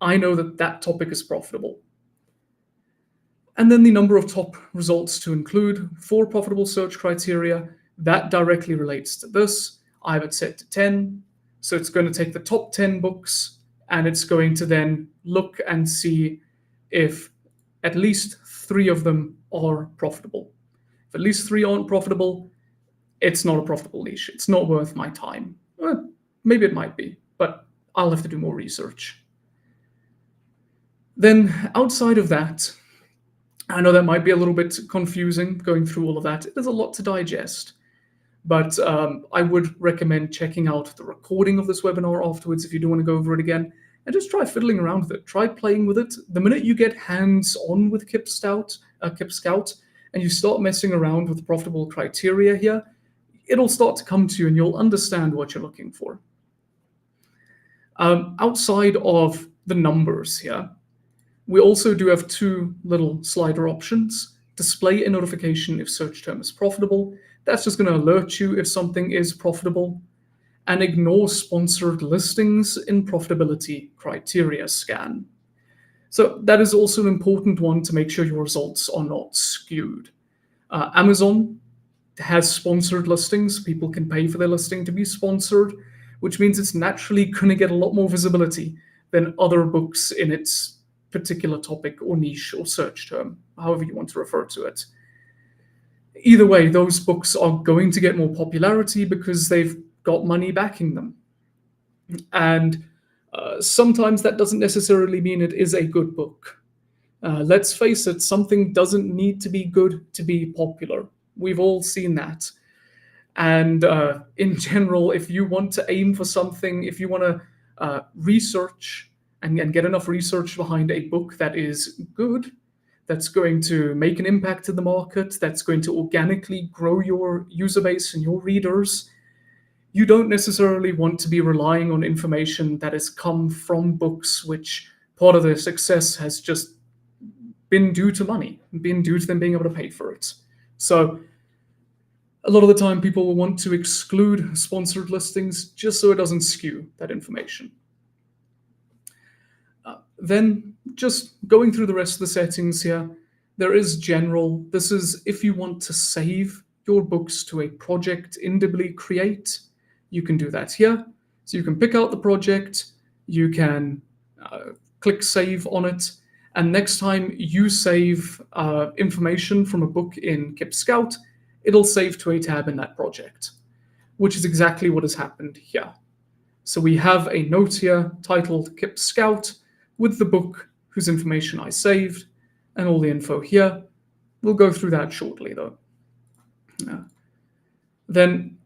I know that that topic is profitable. And then the number of top results to include for profitable search criteria, that directly relates to this. I have it set to 10. So it's going to take the top 10 books and it's going to then look and see if at least 3 of them are profitable. If at least 3 aren't profitable, it's not a profitable niche. It's not worth my time. Maybe it might be, but I'll have to do more research. Then outside of that, I know that might be a little bit confusing going through all of that. There's a lot to digest, but I would recommend checking out the recording of this webinar afterwards if you do want to go over it again, and just try fiddling around with it. Try playing with it. The minute you get hands-on with KIP Scout, and you start messing around with the profitable criteria here, it'll start to come to you and you'll understand what you're looking for. Outside of the numbers here, we also do have two little slider options. Display a notification if search term is profitable. That's just going to alert you if something is profitable. And ignore sponsored listings in profitability criteria scan. So that is also an important one to make sure your results are not skewed. Amazon has sponsored listings. People can pay for their listing to be sponsored, which means it's naturally going to get a lot more visibility than other books in its particular topic or niche or search term, however you want to refer to it. Either way, those books are going to get more popularity because they've got money backing them. And sometimes that doesn't necessarily mean it is a good book. Let's face it, something doesn't need to be good to be popular. We've all seen that. And in general, if you want to aim for something, if you want to research and get enough research behind a book that is good, that's going to make an impact in the market, that's going to organically grow your user base and your readers, you don't necessarily want to be relying on information that has come from books which part of their success has just been due to money, been due to them being able to pay for it. So a lot of the time people will want to exclude sponsored listings just so it doesn't skew that information. Then just going through the rest of the settings here, there is general. This is if you want to save your books to a project in Dibbly Create, you can do that here. So you can pick out the project, you can click save on it, and next time you save information from a book in KIP Scout, it'll save to a tab in that project, which is exactly what has happened here. So we have a note here titled KIP Scout with the book whose information I saved and all the info here. We'll go through that shortly though. Then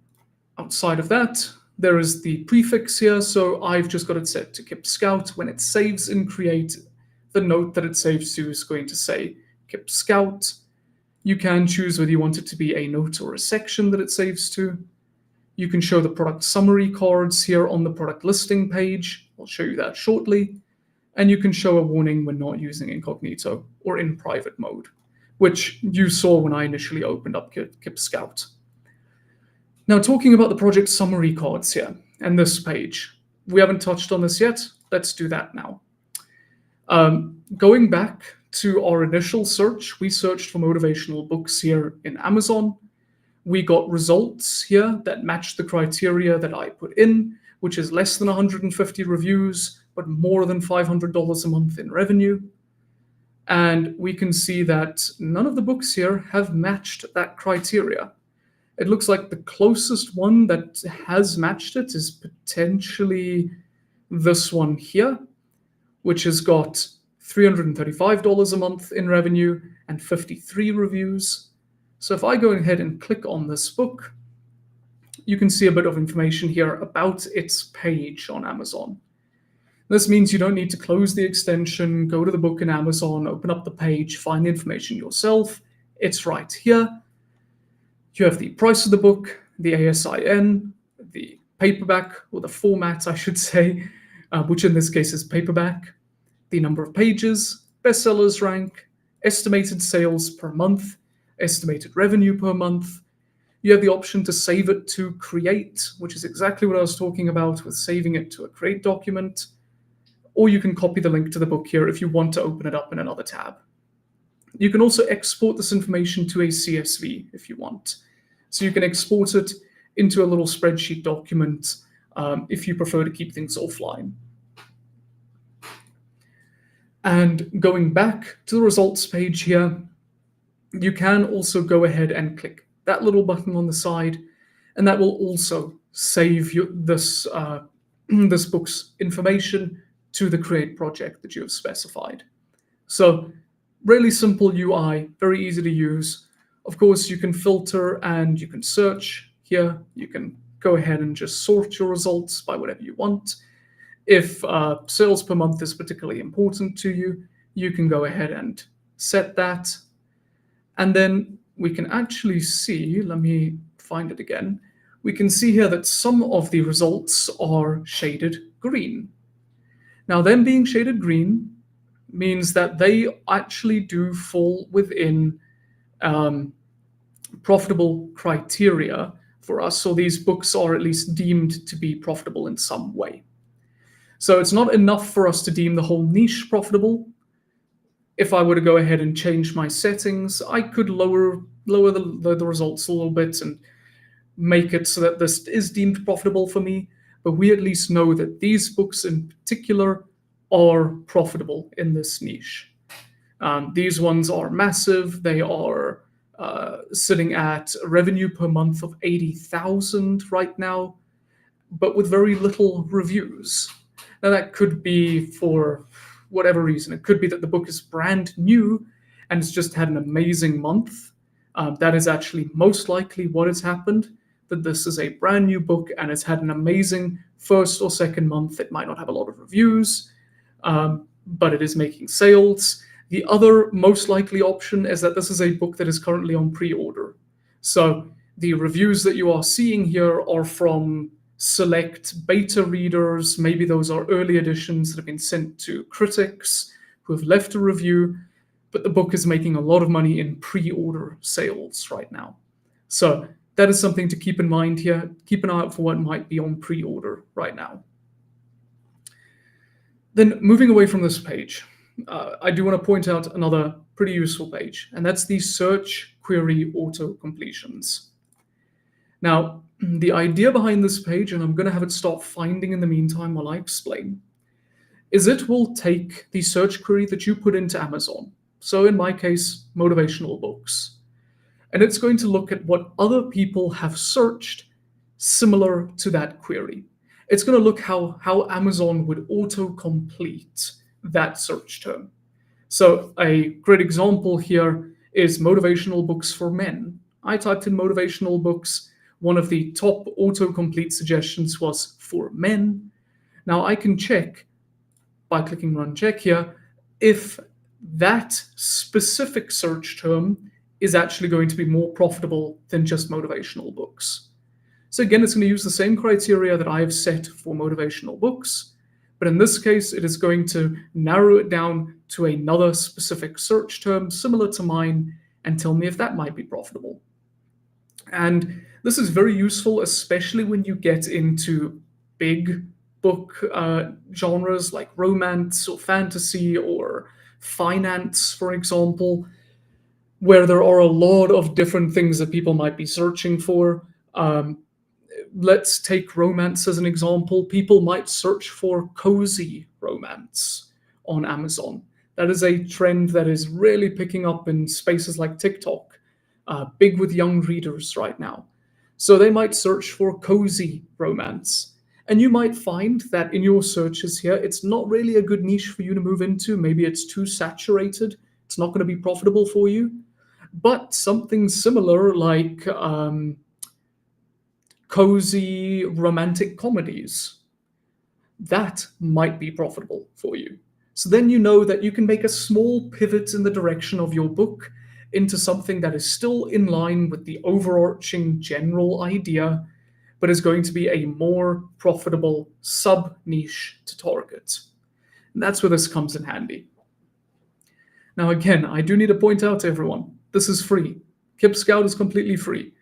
outside of that, there is the prefix here. So I've just got it set to KIP Scout. When it saves in Create, the note that it saves to is going to say KIP Scout. You can choose whether you want it to be a note or a section that it saves to. You can show the product summary cards here on the product listing page. I'll show you that shortly. And you can show a warning when not using incognito or in private mode, which you saw when I initially opened up KIP Scout. Now, talking about the project summary cards here and this page, we haven't touched on this yet. Let's do that now. Going back to our initial search, we searched for motivational books here in Amazon. We got results here that matched the criteria that I put in, which is less than 150 reviews, but more than $500 a month in revenue. And we can see that none of the books here have matched that criteria. It looks like the closest one that has matched it is potentially this one here, which has got $335 a month in revenue and 53 reviews. So if I go ahead and click on this book, you can see a bit of information here about its page on Amazon. This means you don't need to close the extension, go to the book in Amazon, open up the page, find the information yourself. It's right here. You have the price of the book, the ASIN, the paperback, or the format, I should say, which in this case is paperback, the number of pages, bestsellers rank, estimated sales per month, estimated revenue per month. You have the option to save it to Create, which is exactly what I was talking about with saving it to a Create document. Or you can copy the link to the book here if you want to open it up in another tab. You can also export this information to a CSV if you want. So you can export it into a little spreadsheet document if you prefer to keep things offline. And going back to the results page here, you can also go ahead and click that little button on the side, and that will also save this book's information to the Create project that you have specified. So really simple UI, very easy to use. Of course, you can filter and you can search here. You can go ahead and just sort your results by whatever you want. If sales per month is particularly important to you, you can go ahead and set that. And then we can actually see, let me find it again, we can see here that some of the results are shaded green. Now, them being shaded green means that they actually do fall within profitable criteria for us. So these books are at least deemed to be profitable in some way. So it's not enough for us to deem the whole niche profitable. If I were to go ahead and change my settings, I could lower the results a little bit and make it so that this is deemed profitable for me. But we at least know that these books in particular are profitable in this niche. These ones are massive. They are sitting at a revenue per month of 80,000 right now, but with very little reviews. Now, that could be for whatever reason. It could be that the book is brand new and it's just had an amazing month. That is actually most likely what has happened, that this is a brand new book and it's had an amazing first or second month. It might not have a lot of reviews, but it is making sales. The other most likely option is that this is a book that is currently on pre-order. So the reviews that you are seeing here are from select beta readers. Maybe those are early editions that have been sent to critics who have left a review, but the book is making a lot of money in pre-order sales right now. So that is something to keep in mind here. Keep an eye out for what might be on pre-order right now. Then moving away from this page, I do want to point out another pretty useful page, and that's the search query auto completions. Now, the idea behind this page, and I'm going to have it stop finding in the meantime while I explain, is it will take the search query that you put into Amazon. So in my case, motivational books. And it's going to look at what other people have searched similar to that query. It's going to look how Amazon would autocomplete that search term. So a great example here is motivational books for men. I typed in motivational books. One of the top autocomplete suggestions was for men. Now I can check by clicking run check here if that specific search term is actually going to be more profitable than just motivational books. So again, it's going to use the same criteria that I have set for motivational books, but in this case, it is going to narrow it down to another specific search term similar to mine and tell me if that might be profitable. And this is very useful, especially when you get into big book genres like romance or fantasy or finance, for example, where there are a lot of different things that people might be searching for. Let's take romance as an example. People might search for cozy romance on Amazon. That is a trend that is really picking up in spaces like TikTok, big with young readers right now. So they might search for cozy romance. And you might find that in your searches here, it's not really a good niche for you to move into. Maybe it's too saturated. It's not going to be profitable for you. But something similar like cozy romantic comedies, that might be profitable for you. So then you know that you can make a small pivot in the direction of your book into something that is still in line with the overarching general idea, but is going to be a more profitable sub-niche to target. And that's where this comes in handy. Now, again, I do need to point out to everyone, this is free. KIP Scout is completely free.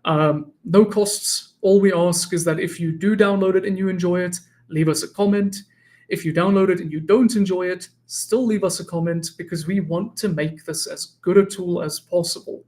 No costs. All we ask is that if you do download it and you enjoy it, leave us a comment. If you download it and you don't enjoy it, still leave us a comment, because we want to make this as good a tool as possible.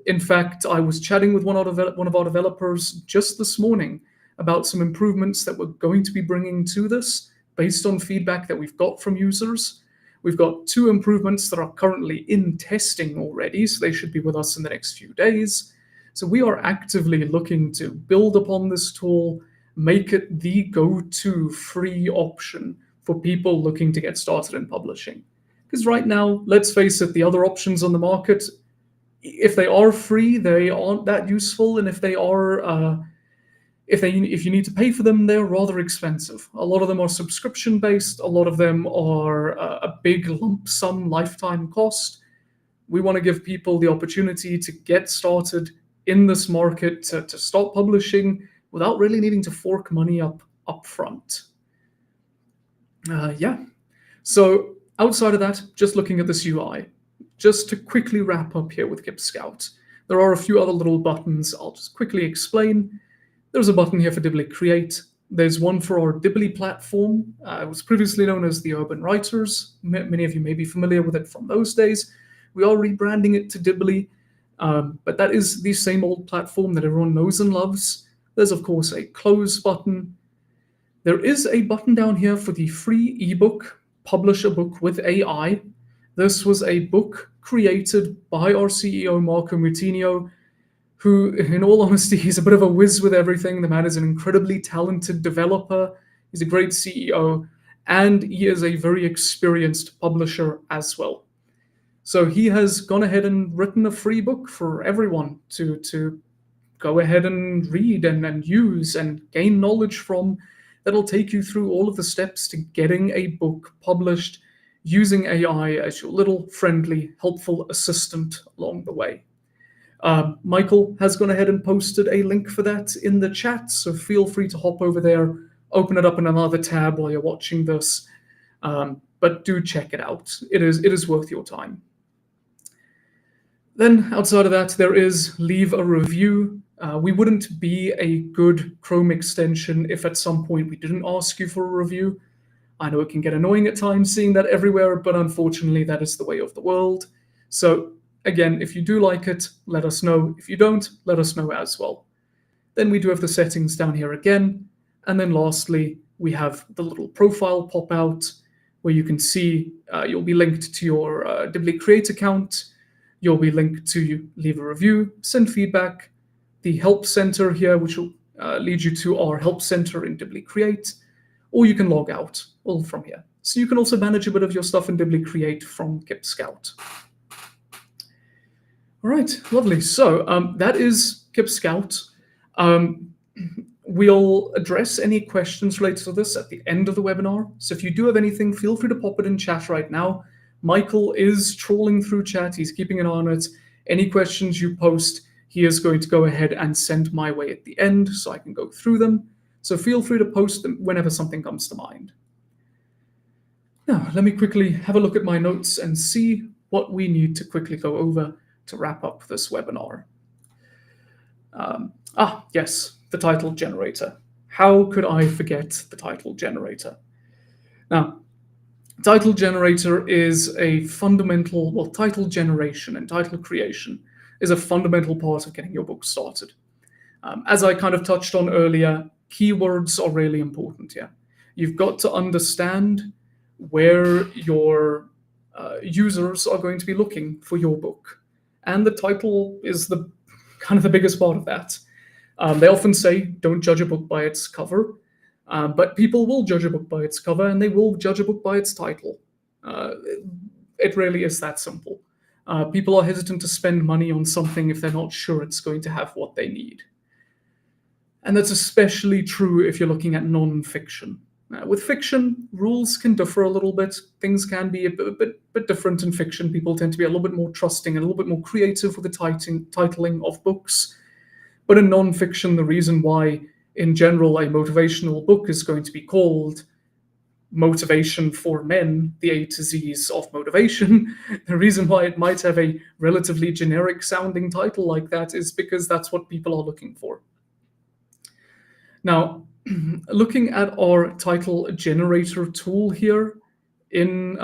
In fact, I was chatting with one of our developers just this morning about some improvements that we're going to be bringing to this based on feedback that we've got from users. We've got 2 improvements that are currently in testing already, so they should be with us in the next few days. So we are actively looking to build upon this tool, make it the go-to free option for people looking to get started in publishing. Because right now, let's face it, the other options on the market, if they are free, they aren't that useful, and if they are, if you need to pay for them, they're rather expensive. A lot of them are subscription-based. A lot of them are a big lump sum lifetime cost. We want to give people the opportunity to get started in this market, to start publishing without really needing to fork money up front. Yeah. So outside of that, just looking at this UI, just to quickly wrap up here with KIP Scout, there are a few other little buttons I'll just quickly explain. There's a button here for Dibbly Create. There's one for our Dibbly platform. It was previously known as the Urban Writers. Many of you may be familiar with it from those days. We are rebranding it to Dibbly, but that is the same old platform that everyone knows and loves. There's, of course, a close button. There is a button down here for the free ebook, Publish a Book with AI. This was a book created by our CEO, Marco Mutinho, who, in all honesty, he's a bit of a whiz with everything. The man is an incredibly talented developer. He's a great CEO, and he is a very experienced publisher as well. So he has gone ahead and written a free book for everyone to go ahead and read and use and gain knowledge from, that'll take you through all of the steps to getting a book published using AI as your little friendly, helpful assistant along the way. Michael has gone ahead and posted a link for that in the chat, so feel free to hop over there, open it up in another tab while you're watching this, but do check it out. It is worth your time. Then outside of that, there is leave a review. We wouldn't be a good Chrome extension if at some point we didn't ask you for a review. I know it can get annoying at times seeing that everywhere, but unfortunately that is the way of the world. So again, if you do like it, let us know. If you don't, let us know as well. Then we do have the settings down here again. And then lastly, we have the little profile pop out where you can see you'll be linked to your Dibbly Create account. You'll be linked to leave a review, send feedback, the help center here, which will lead you to our help center in Dibbly Create, or you can log out all from here. So you can also manage a bit of your stuff in Dibbly Create from KIP Scout. All right, lovely. So that is KIP Scout. We'll address any questions related to this at the end of the webinar. So if you do have anything, feel free to pop it in chat right now. Michael is trawling through chat. He's keeping an eye on it. Any questions you post, he is going to go ahead and send my way at the end so I can go through them. So feel free to post them whenever something comes to mind. Now, let me quickly have a look at my notes and see what we need to quickly go over to wrap up this webinar. Yes, the title generator. How could I forget the title generator? Now, title generator is a fundamental, well, title generation and title creation is a fundamental part of getting your book started. As I kind of touched on earlier, keywords are really important here. You've got to understand where your users are going to be looking for your book. And the title is the kind of the biggest part of that. They often say, don't judge a book by its cover, but people will judge a book by its cover and they will judge a book by its title. It really is that simple. People are hesitant to spend money on something if they're not sure it's going to have what they need. And that's especially true if you're looking at non-fiction. With fiction, rules can differ a little bit. Things can be a bit different in fiction. People tend to be a little bit more trusting and a little bit more creative with the titling of books. But in non-fiction, the reason why, in general, a motivational book is going to be called Motivation for Men, the A to Z's of motivation, the reason why it might have a relatively generic sounding title like that is because that's what people are looking for. Now, looking at our title generator tool here in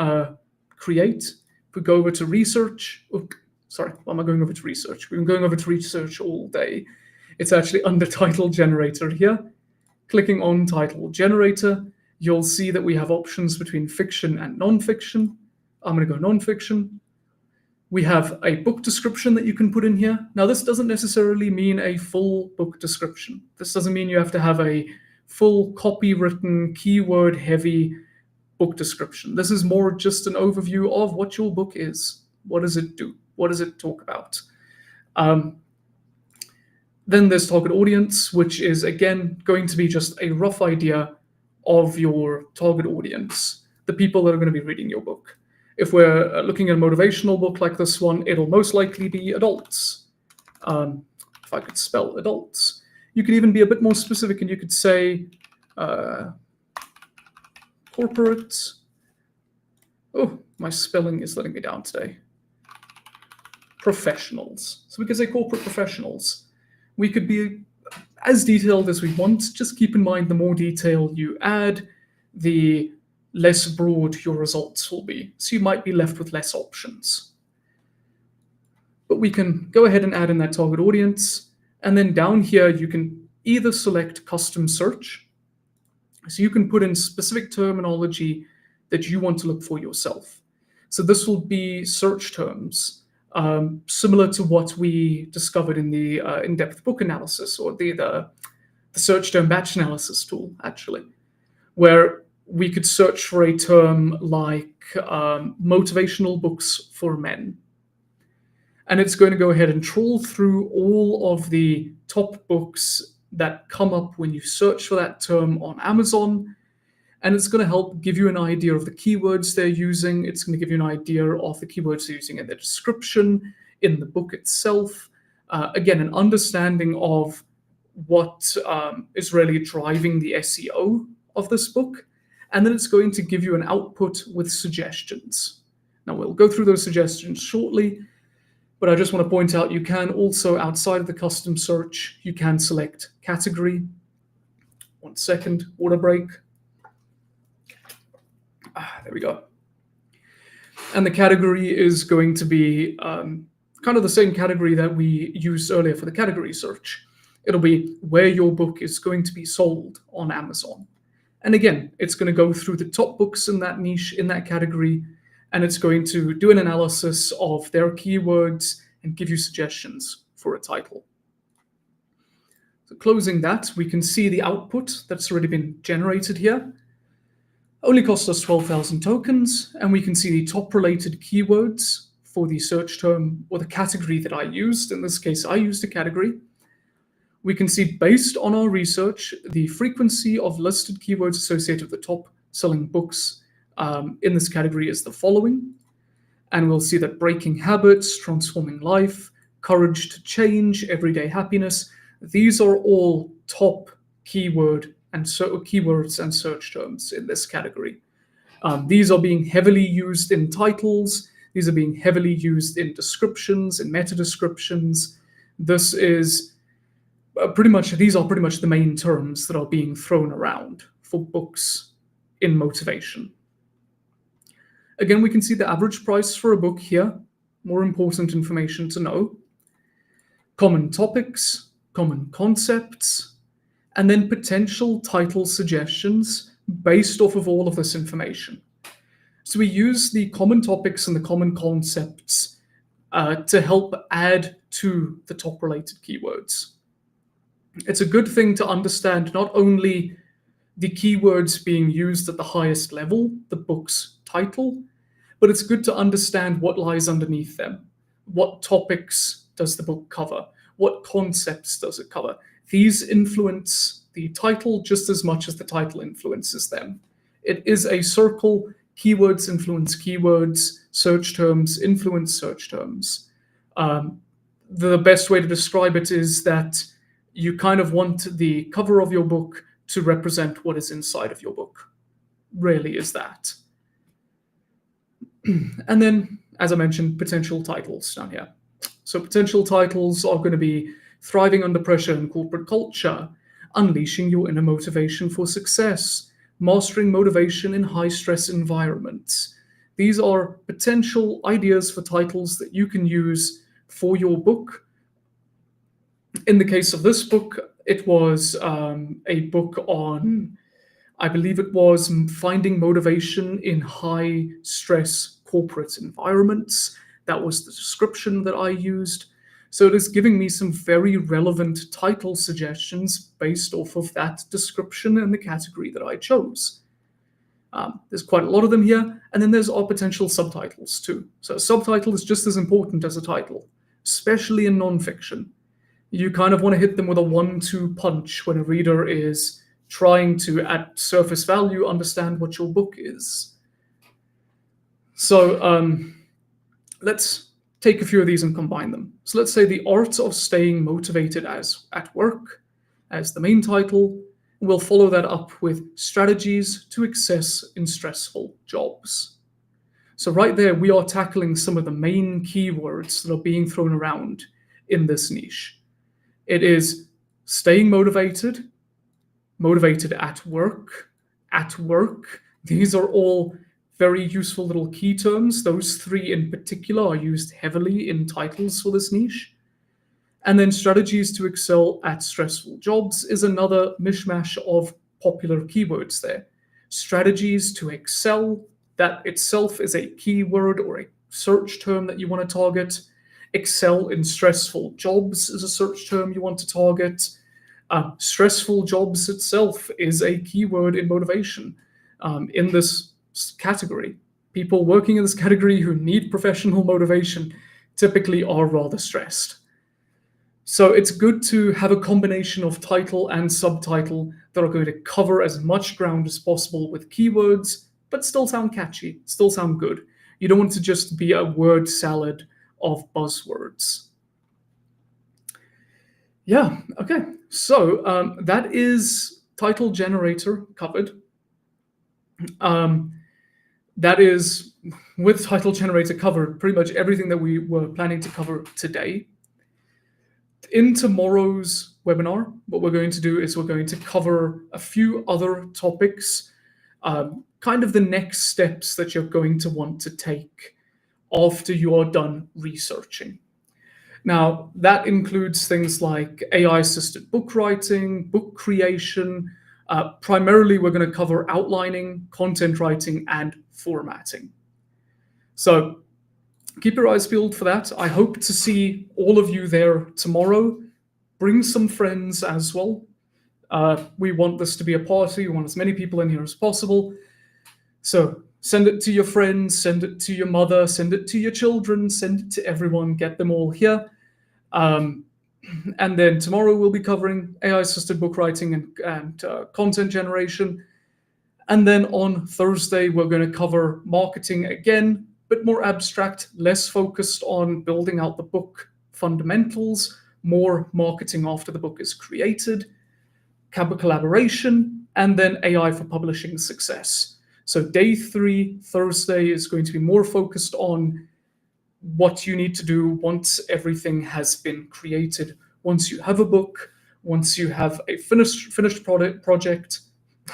Create, if we go over to research, why am I going over to research? We've been going over to research all day. It's actually under title generator here. Clicking on title generator, you'll see that we have options between fiction and non-fiction. I'm going to go non-fiction. We have a book description that you can put in here. Now, this doesn't necessarily mean a full book description. This doesn't mean you have to have a full copywritten, keyword-heavy book description. This is more just an overview of what your book is. What does it do? What does it talk about? Then there's target audience, which is, again, going to be just a rough idea of your target audience, the people that are going to be reading your book. If we're looking at a motivational book like this one, it'll most likely be adults. If I could spell adults. You could even be a bit more specific and you could say corporate. Oh, my spelling is letting me down today. Professionals. So we could say corporate professionals. We could be as detailed as we want. Just keep in mind the more detail you add, the less broad your results will be. So you might be left with less options. But we can go ahead and add in that target audience. And then down here, you can either select custom search. So you can put in specific terminology that you want to look for yourself. So this will be search terms, similar to what we discovered in the in-depth book analysis, or the search term batch analysis tool, actually, where we could search for a term like motivational books for men. And it's going to go ahead and trawl through all of the top books that come up when you search for that term on Amazon. And it's going to help give you an idea of the keywords they're using. It's going to give you an idea of the keywords they're using in the description, in the book itself. Again, an understanding of what is really driving the SEO of this book. And then it's going to give you an output with suggestions. Now, we'll go through those suggestions shortly, but I just want to point out you can also, outside of the custom search, you can select category. 1 second, water break. There we go. And the category is going to be kind of the same category that we used earlier for the category search. It'll be where your book is going to be sold on Amazon. And again, it's going to go through the top books in that niche, in that category, and it's going to do an analysis of their keywords and give you suggestions for a title. So closing that, we can see the output that's already been generated here. Only cost us 12,000 tokens, and we can see the top related keywords for the search term or the category that I used. In this case, I used a category. We can see, based on our research, the frequency of listed keywords associated with the top selling books in this category is the following. And we'll see that breaking habits, transforming life, courage to change, everyday happiness, these are all top keywords and search terms in this category. These are being heavily used in titles. These are being heavily used in descriptions, in meta descriptions. This is these are pretty much the main terms that are being thrown around for books in motivation. Again, we can see the average price for a book here. More important information to know. Common topics, common concepts, and then potential title suggestions based off of all of this information. So we use the common topics and the common concepts to help add to the top related keywords. It's a good thing to understand not only the keywords being used at the highest level, the book's title, but it's good to understand what lies underneath them. What topics does the book cover? What concepts does it cover? These influence the title just as much as the title influences them. It is a circle. Keywords influence keywords. Search terms influence search terms. The best way to describe it is that you kind of want the cover of your book to represent what is inside of your book. Really is that. And then, as I mentioned, potential titles down here. So potential titles are going to be thriving under pressure in corporate culture, unleashing your inner motivation for success, mastering motivation in high-stress environments. These are potential ideas for titles that you can use for your book. In the case of this book, it was a book on, I believe it was finding motivation in high-stress corporate environments. That was the description that I used. So it is giving me some very relevant title suggestions based off of that description and the category that I chose. There's quite a lot of them here. And then there's our potential subtitles too. So a subtitle is just as important as a title, especially in nonfiction. You kind of want to hit them with a 1-2 punch when a reader is trying to, at surface value, understand what your book is. So let's take a few of these and combine them. So let's say the art of staying motivated as at work as the main title. We'll follow that up with strategies to excess in stressful jobs. So right there, we are tackling some of the main keywords that are being thrown around in this niche. It is staying motivated, motivated at work, at work. These are all very useful little key terms. Those three in particular are used heavily in titles for this niche. And then strategies to excel at stressful jobs is another mishmash of popular keywords there. Strategies to excel, that itself is a keyword or a search term that you want to target. Excel in stressful jobs is a search term you want to target. Stressful jobs itself is a keyword in motivation in this category. People working in this category who need professional motivation typically are rather stressed. So it's good to have a combination of title and subtitle that are going to cover as much ground as possible with keywords, but still sound catchy, still sound good. You don't want to just be a word salad of buzzwords. Yeah, okay. So that is title generator covered. That is, with title generator covered, pretty much everything that we were planning to cover today. In tomorrow's webinar, what we're going to do is we're going to cover a few other topics, kind of the next steps that you're going to want to take after you are done researching. Now, that includes things like AI-assisted book writing, book creation. Primarily, we're going to cover outlining, content writing, and formatting. So keep your eyes peeled for that. I hope to see all of you there tomorrow. Bring some friends as well. We want this to be a party. We want as many people in here as possible. So send it to your friends, send it to your mother, send it to your children, send it to everyone, get them all here. And then tomorrow we'll be covering AI-assisted book writing and content generation. And then on Thursday, we're going to cover marketing again, but more abstract, less focused on building out the book fundamentals, more marketing after the book is created, collaboration, and then AI for publishing success. So day 3, Thursday, is going to be more focused on what you need to do once everything has been created. Once you have a book, once you have a finished project,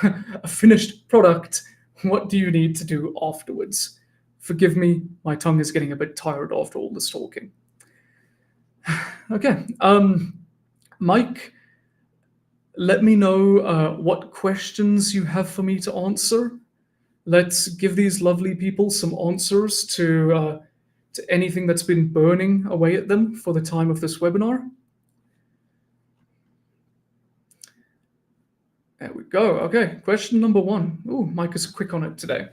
a finished product, what do you need to do afterwards? Forgive me, my tongue is getting a bit tired after all this talking. Okay, Mike, let me know what questions you have for me to answer. Let's give these lovely people some answers to anything that's been burning away at them for the time of this webinar. There we go. Okay, question number 1. Oh, Mike is quick on it today.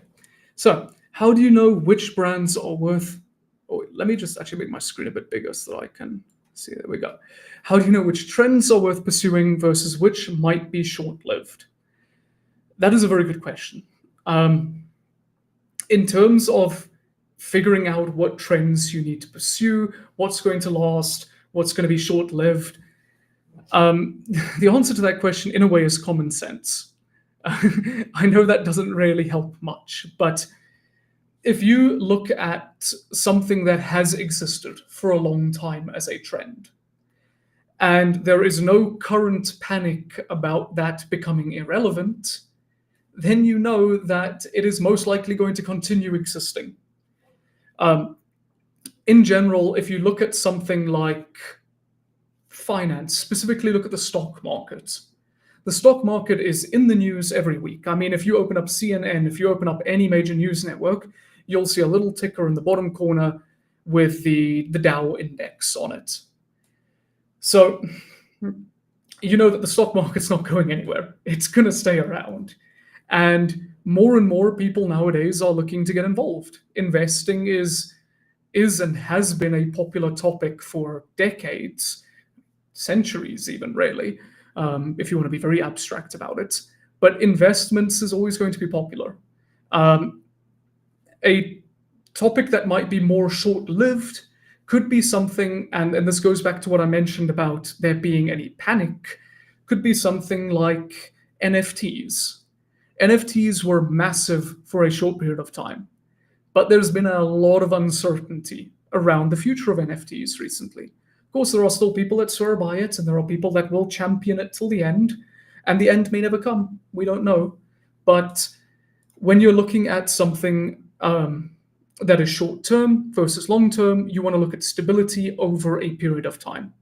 So, how do you know which brands are worth... Oh, let me just actually make my screen a bit bigger so that I can see. There we go. How do you know which trends are worth pursuing versus which might be short-lived? That is a very good question. In terms of figuring out what trends you need to pursue, what's going to last, what's going to be short-lived, the answer to that question, in a way, is common sense. I know that doesn't really help much, but if you look at something that has existed for a long time as a trend, and there is no current panic about that becoming irrelevant, then you know that it is most likely going to continue existing. In general, if you look at something like finance, specifically look at the stock market. The stock market is in the news every week. I mean, if you open up CNN, if you open up any major news network, you'll see a little ticker in the bottom corner with the Dow index on it. So you know that the stock market's not going anywhere. It's going to stay around. And more people nowadays are looking to get involved. Investing is and has been a popular topic for decades, centuries even, really, if you want to be very abstract about it. But investments is always going to be popular. A topic that might be more short-lived could be something, and this goes back to what I mentioned about there being any panic, could be something like NFTs. NFTs were massive for a short period of time, but there's been a lot of uncertainty around the future of NFTs recently. Of course, there are still people that swear by it, and there are people that will champion it till the end, and the end may never come. We don't know. But when you're looking at something that is short term versus long term, you want to look at stability over a period of time.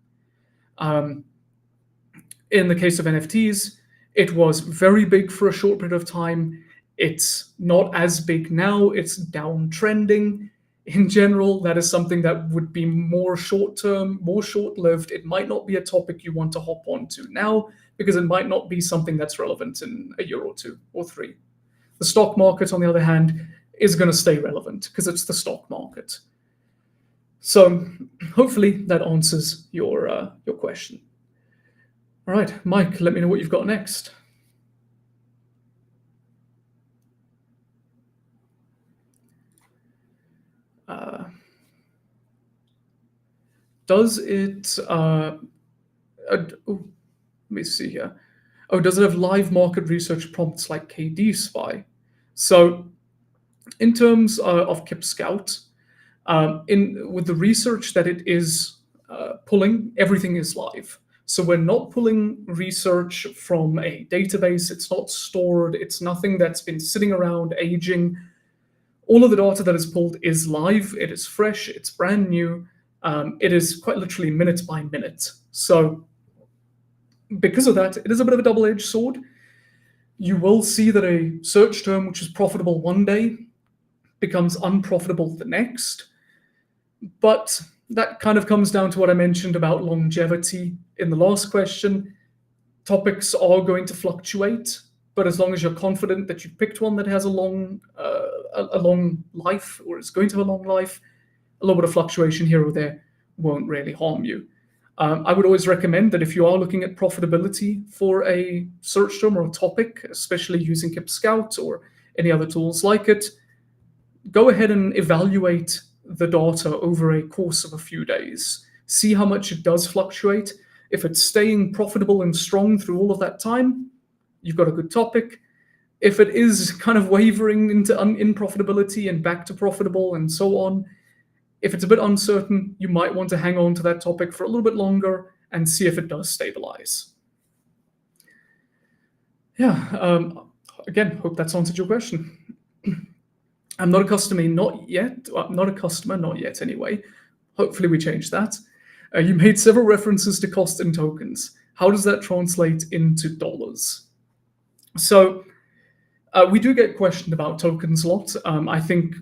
In the case of NFTs, it was very big for a short period of time. It's not as big now, it's downtrending. In general, that is something that would be more short term, more short lived. It might not be a topic you want to hop onto now because it might not be something that's relevant in a year or 2 or 3. The stock market, on the other hand, is going to stay relevant because it's the stock market. So hopefully that answers your question. All right, Mike, let me know what you've got next. Does it, let me see here. Oh, does it have live market research prompts like KD Spy? So in terms of KIP Scout, with the research that it is pulling, everything is live. So we're not pulling research from a database. It's not stored. It's nothing that's been sitting around aging. All of the data that is pulled is live. It is fresh. It's brand new. It is quite literally minute by minute. So because of that, it is a bit of a double-edged sword. You will see that a search term which is profitable one day becomes unprofitable the next. But that kind of comes down to what I mentioned about longevity in the last question. Topics are going to fluctuate, but as long as you're confident that you've picked one that has a long life, or is going to have a long life, a little bit of fluctuation here or there won't really harm you. I would always recommend that if you are looking at profitability for a search term or a topic, especially using KIP Scout or any other tools like it, go ahead and evaluate the data over a course of a few days. See how much it does fluctuate. If it's staying profitable and strong through all of that time, you've got a good topic. If it is kind of wavering into in profitability and back to profitable and so on, if it's a bit uncertain, you might want to hang on to that topic for a little bit longer and see if it does stabilize. Yeah, again, hope that's answered your question. I'm not a customer, not yet. Not a customer, not yet anyway. Hopefully we change that. You made several references to cost in tokens. How does that translate into dollars? So we do get questioned about tokens a lot. I think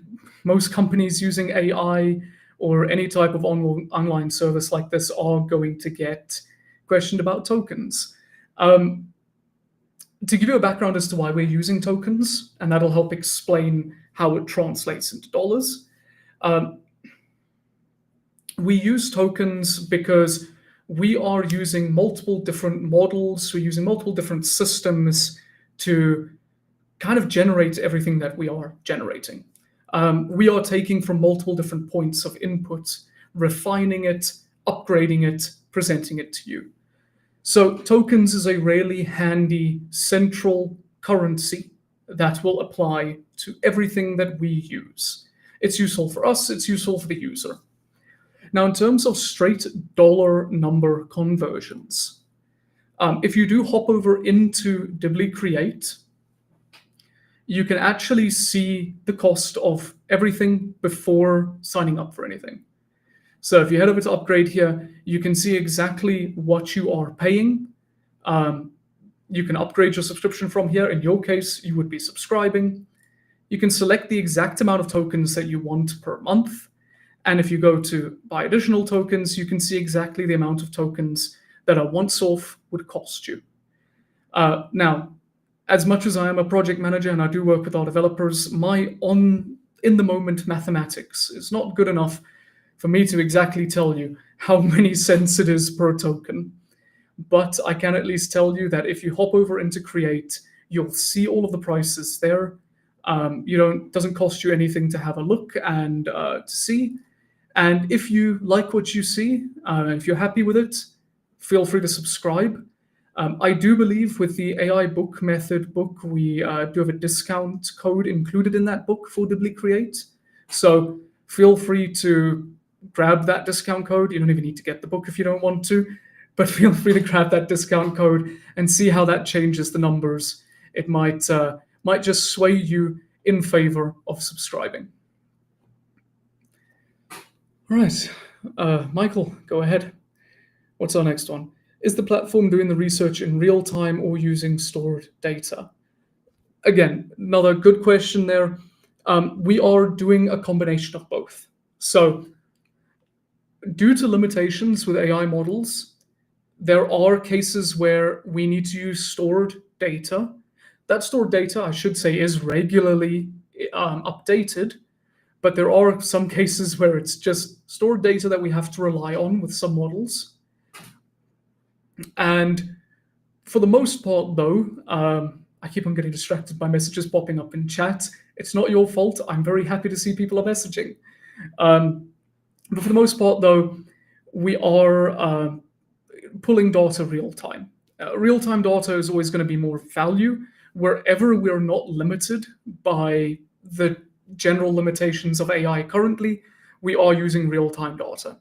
most companies using AI or any type of online service like this are going to get questioned about tokens. To give you a background as to why we're using tokens, and that'll help explain how it translates into dollars. We use tokens because we are using multiple different models, we're using multiple different systems to kind of generate everything that we are generating. We are taking from multiple different points of input, refining it, upgrading it, presenting it to you. So tokens is a really handy central currency that will apply to everything that we use. It's useful for us, it's useful for the user. Now, in terms of straight dollar number conversions, if you do hop over into Dibbly Create, you can actually see the cost of everything before signing up for anything. So if you head over to upgrade here, you can see exactly what you are paying. You can upgrade your subscription from here. In your case, you would be subscribing. You can select the exact amount of tokens that you want per month. And if you go to buy additional tokens, you can see exactly the amount of tokens that a once-off would cost you. Now, as much as I am a project manager and I do work with our developers, my in-the-moment mathematics is not good enough for me to exactly tell you how many cents it is per token. But I can at least tell you that if you hop over into Create, you'll see all of the prices there. Doesn't cost you anything to have a look and to see. And if you like what you see, if you're happy with it, feel free to subscribe. I do believe with the AI book method book, we do have a discount code included in that book for Dibbly Create. So feel free to grab that discount code. You don't even need to get the book if you don't want to, but feel free to grab that discount code and see how that changes the numbers. It might just sway you in favor of subscribing. All right, Michael, go ahead. What's our next one? Is the platform doing the research in real time or using stored data? Again, another good question there. We are doing a combination of both. So, due to limitations with AI models, there are cases where we need to use stored data. That stored data, I should say, is regularly updated, but there are some cases where it's just stored data that we have to rely on with some models. And for the most part, though, I keep on getting distracted by messages popping up in chat. It's not your fault. I'm very happy to see people are messaging. But for the most part, though, we are pulling data real time. Real-time data is always going to be more value wherever we're not limited by the general limitations of AI currently. We are using real-time data.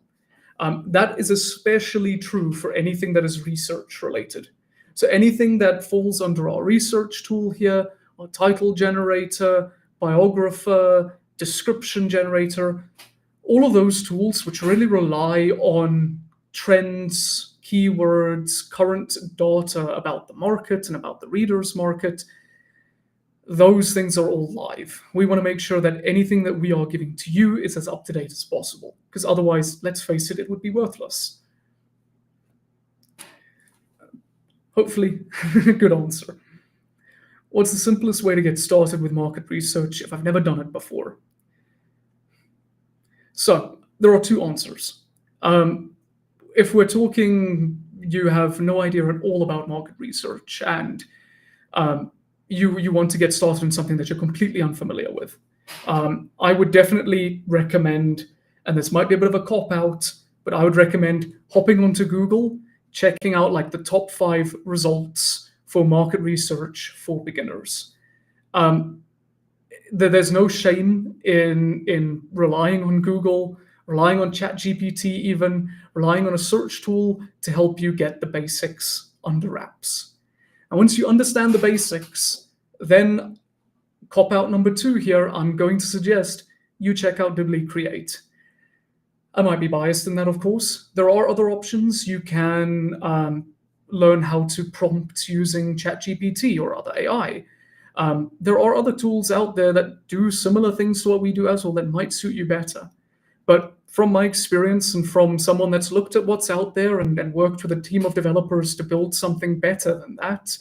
That is especially true for anything that is research related. So anything that falls under our research tool here, our title generator, biographer, description generator, all of those tools which really rely on trends, keywords, current data about the market and about the reader's market, those things are all live. We want to make sure that anything that we are giving to you is as up-to-date as possible, because otherwise, let's face it, it would be worthless. Hopefully, good answer. What's the simplest way to get started with market research if I've never done it before? So there are two answers. If we're talking, you have no idea at all about market research and you want to get started in something that you're completely unfamiliar with, I would definitely recommend, and this might be a bit of a cop-out, but I would recommend hopping onto Google, checking out like the top 5 results for market research for beginners. There's no shame in relying on Google, relying on ChatGPT even, relying on a search tool to help you get the basics under wraps. And once you understand the basics, then cop-out number 2 here, I'm going to suggest you check out Dibbly Create. I might be biased in that, of course. There are other options. You can learn how to prompt using ChatGPT or other AI. There are other tools out there that do similar things to what we do as well that might suit you better. But from my experience and from someone that's looked at what's out there and worked with a team of developers to build something better than that,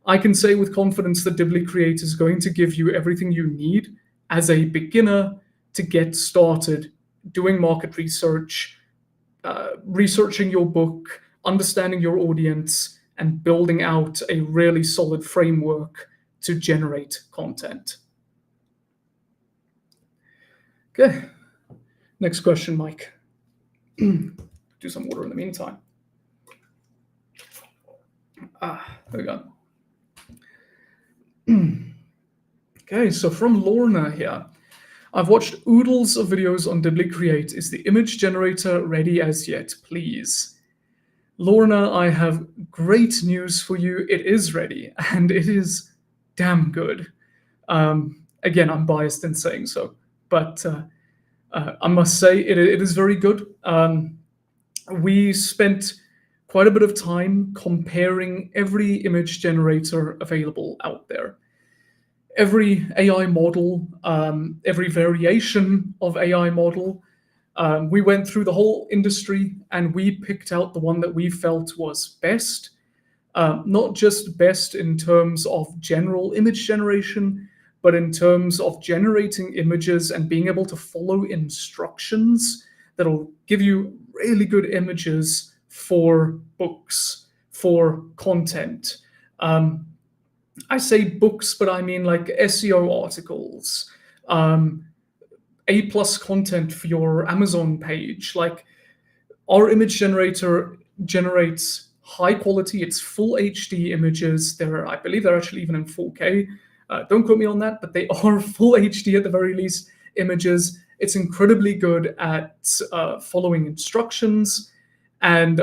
I can say with confidence that Dibbly Create is going to give you everything you need as a beginner to get started doing market research, researching your book, understanding your audience, and building out a really solid framework to generate content. Okay, next question, Mike. Do some water in the meantime. There we go. Okay, so from Lorna here. I've watched oodles of videos on Dibbly Create. Is the image generator ready as yet, please? Lorna, I have great news for you. It is ready, and it is damn good. Again, I'm biased in saying so, but I must say it is very good. We spent quite a bit of time comparing every image generator available out there. Every AI model, every variation of AI model. We went through the whole industry and we picked out the one that we felt was best. Not just best in terms of general image generation, but in terms of generating images and being able to follow instructions that'll give you really good images for books, for content. I say books, but I mean like SEO articles, um, A+ content for your Amazon page. Like, our image generator generates high quality, it's full HD images. I believe they're actually even in 4K. Don't quote me on that, but they are full HD at the very least images. It's incredibly good at following instructions, and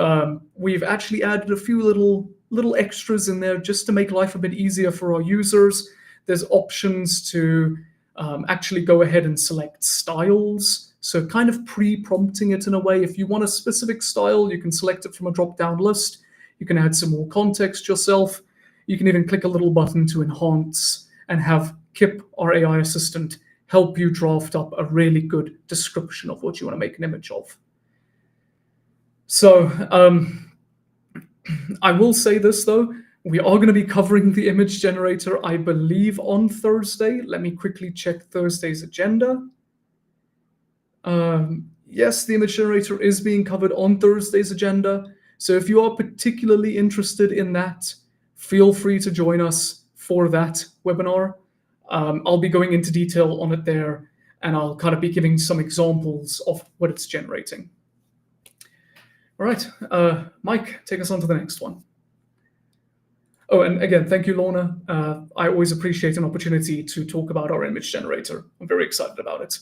we've actually added a few little extras in there just to make life a bit easier for our users. There's options to actually go ahead and select styles. So kind of pre-prompting it in a way. If you want a specific style, you can select it from a drop-down list. You can add some more context yourself. You can even click a little button to enhance and have KIP, our AI assistant, help you draft up a really good description of what you want to make an image of. So I will say this though, we are going to be covering the image generator, I believe, on Thursday. Let me quickly check Thursday's agenda. Yes, the image generator is being covered on Thursday's agenda. So if you are particularly interested in that, feel free to join us for that webinar. I'll be going into detail on it there, and I'll kind of be giving some examples of what it's generating. All right, Mike, take us on to the next one. Oh, and again, thank you, Lorna. I always appreciate an opportunity to talk about our image generator. I'm very excited about it.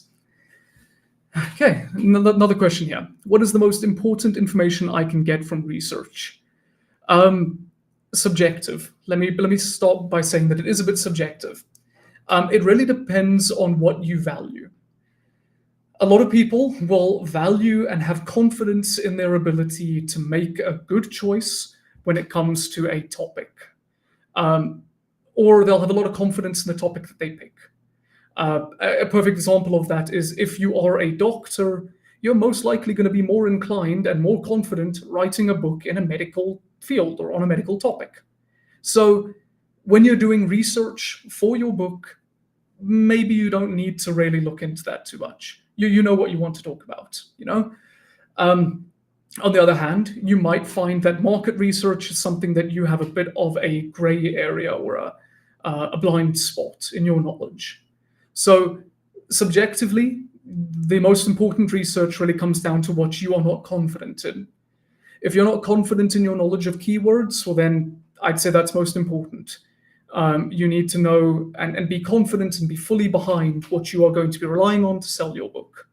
Okay, another question here. What is the most important information I can get from research? Subjective. Let me start by saying that it is a bit subjective. It really depends on what you value. A lot of people will value and have confidence in their ability to make a good choice when it comes to a topic. Or they'll have a lot of confidence in the topic that they pick. A perfect example of that is if you are a doctor, you're most likely going to be more inclined and more confident writing a book in a medical field or on a medical topic. So when you're doing research for your book, maybe you don't need to really look into that too much. You know what you want to talk about, you know? On the other hand, you might find that market research is something that you have a bit of a gray area or a blind spot in your knowledge. So subjectively, the most important research really comes down to what you are not confident in. If you're not confident in your knowledge of keywords, well, then I'd say that's most important. You need to know and be confident and be fully behind what you are going to be relying on to sell your book.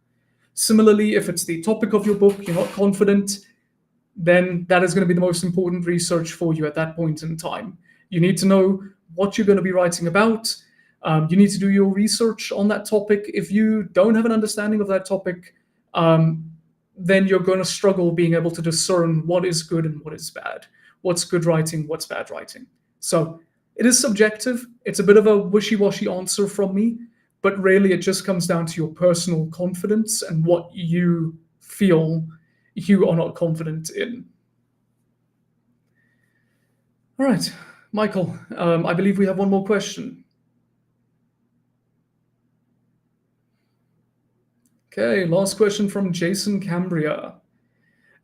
Similarly, if it's the topic of your book, you're not confident, then that is going to be the most important research for you at that point in time. You need to know what you're going to be writing about. You need to do your research on that topic. If you don't have an understanding of that topic, then you're going to struggle being able to discern what is good and what is bad, what's good writing, what's bad writing. So it is subjective. It's a bit of a wishy-washy answer from me, but really it just comes down to your personal confidence and what you feel you are not confident in. All right, Michael, I believe we have one more question. Okay, last question from Jason Cambria.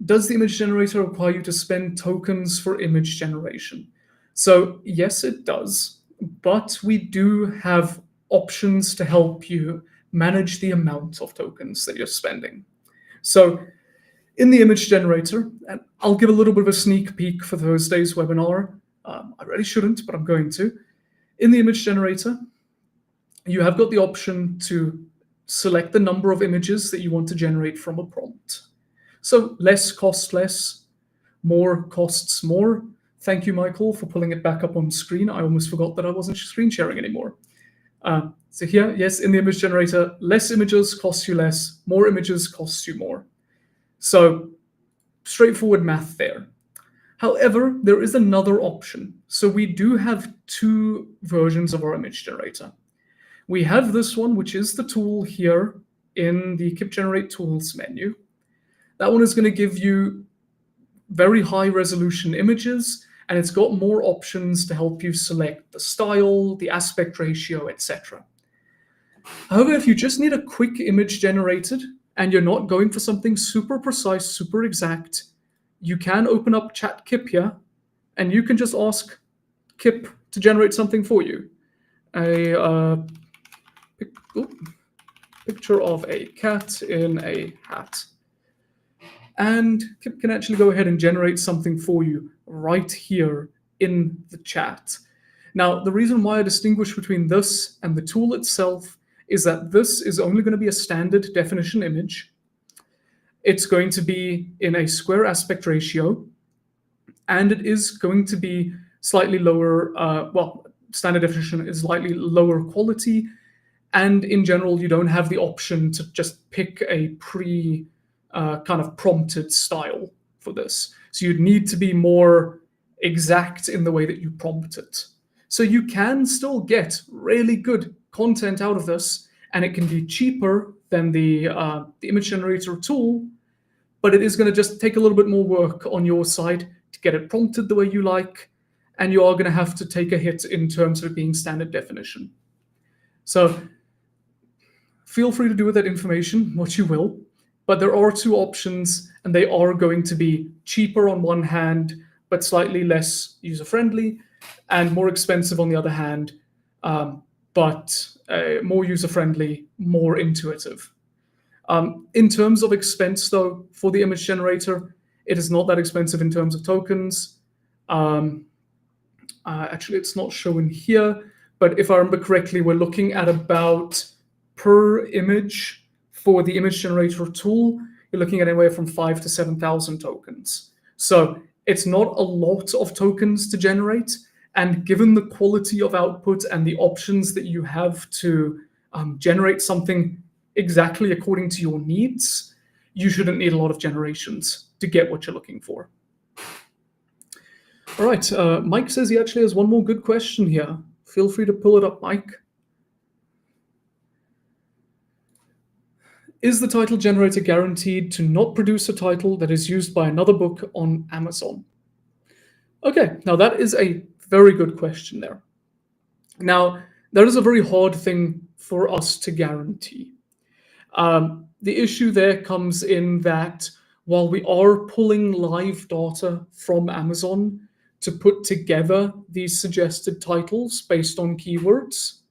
Does the image generator require you to spend tokens for image generation? So yes, it does, but we do have options to help you manage the amount of tokens that you're spending. So in the image generator, and I'll give a little bit of a sneak peek for Thursday's webinar. I really shouldn't, but I'm going to. In the image generator, you have got the option to select the number of images that you want to generate from a prompt. So less costs less, more costs more. Thank you, Michael, for pulling it back up on screen. I almost forgot that I wasn't screen sharing anymore. So here, yes, in the image generator, less images costs you less, more images costs you more. So straightforward math there. However, there is another option. So we do have two versions of our image generator. We have this one, which is the tool here in the KIP Generate Tools menu. That one is going to give you very high resolution images, and it's got more options to help you select the style, the aspect ratio, etc. However, if you just need a quick image generated and you're not going for something super precise, super exact, you can open up Chat KIP here, and you can just ask KIP to generate something for you. A picture of a cat in a hat. And KIP can actually go ahead and generate something for you right here in the chat. Now, the reason why I distinguish between this and the tool itself is that this is only going to be a standard definition image. It's going to be in a square aspect ratio, and it is going to be slightly lower, standard definition is slightly lower quality, and in general, you don't have the option to just pick a kind of prompted style for this. So you'd need to be more exact in the way that you prompt it. So you can still get really good content out of this, and it can be cheaper than the image generator tool, but it is going to just take a little bit more work on your side to get it prompted the way you like, and you are going to have to take a hit in terms of it being standard definition. So feel free to do with that information what you will, but there are two options, and they are going to be cheaper on one hand, but slightly less user-friendly, and more expensive on the other hand, but more user-friendly, more intuitive. In terms of expense, though, for the image generator, it is not that expensive in terms of tokens. Actually, it's not shown here, but if I remember correctly, we're looking at about per image for the image generator tool, you're looking at anywhere from 5,000 to 7,000 tokens. So it's not a lot of tokens to generate. And given the quality of output and the options that you have to generate something exactly according to your needs, you shouldn't need a lot of generations to get what you're looking for. All right, Mike says he actually has one more good question here. Feel free to pull it up, Mike. Is the title generator guaranteed to not produce a title that is used by another book on Amazon? Okay, now that is a very good question there. Now, that is a very hard thing for us to guarantee. The issue there comes in that while we are pulling live data from Amazon to put together these suggested titles based on keywords,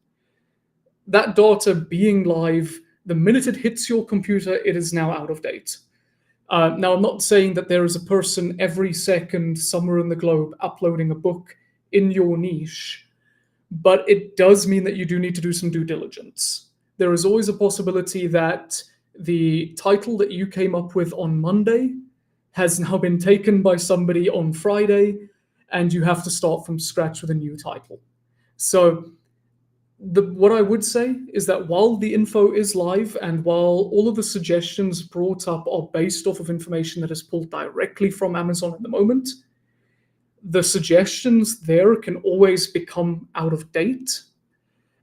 that data being live, the minute it hits your computer, it is now out of date. Now, I'm not saying that there is a person every second somewhere in the globe uploading a book in your niche, but it does mean that you do need to do some due diligence. There is always a possibility that the title that you came up with on Monday has now been taken by somebody on Friday, and you have to start from scratch with a new title. So what I would say is that while the info is live and while all of the suggestions brought up are based off of information that is pulled directly from Amazon at the moment, the suggestions there can always become out of date.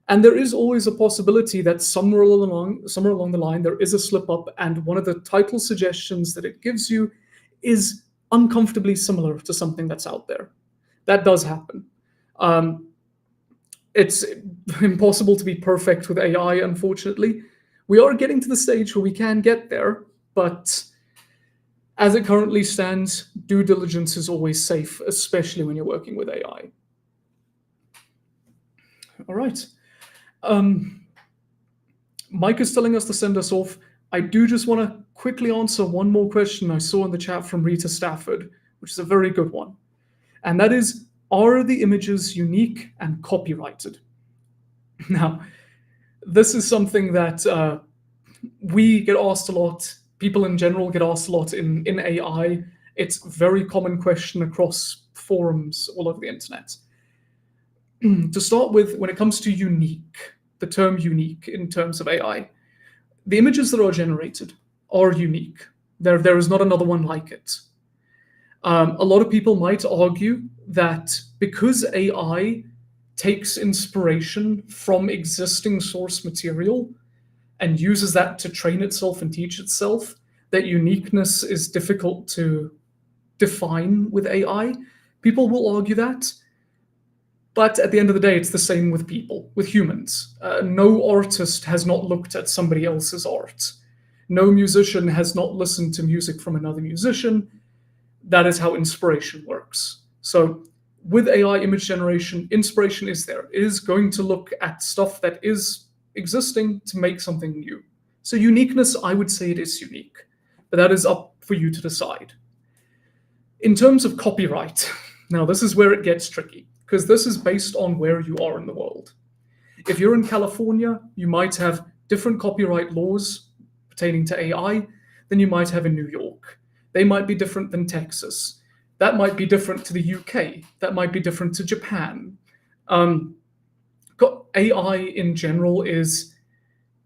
And there is always a possibility that somewhere along the line, there is a slip up and one of the title suggestions that it gives you is uncomfortably similar to something that's out there. That does happen. It's impossible to be perfect with AI, unfortunately. We are getting to the stage where we can get there, but as it currently stands, due diligence is always safe, especially when you're working with AI. All right. Mike is telling us to send us off. I do just want to quickly answer one more question I saw in the chat from Rita Stafford, which is a very good one. And that is, are the images unique and copyrighted? Now, this is something that we get asked a lot. People in general get asked a lot in AI. It's a very common question across forums all over the internet. To start with, when it comes to unique, the term unique in terms of AI, the images that are generated are unique. There is not another one like it. A lot of people might argue that because AI takes inspiration from existing source material and uses that to train itself and teach itself, that uniqueness is difficult to define with AI. People will argue that. But at the end of the day, it's the same with people, with humans. No artist has not looked at somebody else's art. No musician has not listened to music from another musician. That is how inspiration works. So with AI image generation, inspiration is there. It is going to look at stuff that is existing to make something new. So uniqueness, I would say it is unique, but that is up for you to decide. In terms of copyright, now this is where it gets tricky, because this is based on where you are in the world. If you're in California, you might have different copyright laws pertaining to AI than you might have in New York. They might be different than Texas. That might be different to the UK. That might be different to Japan. AI in general is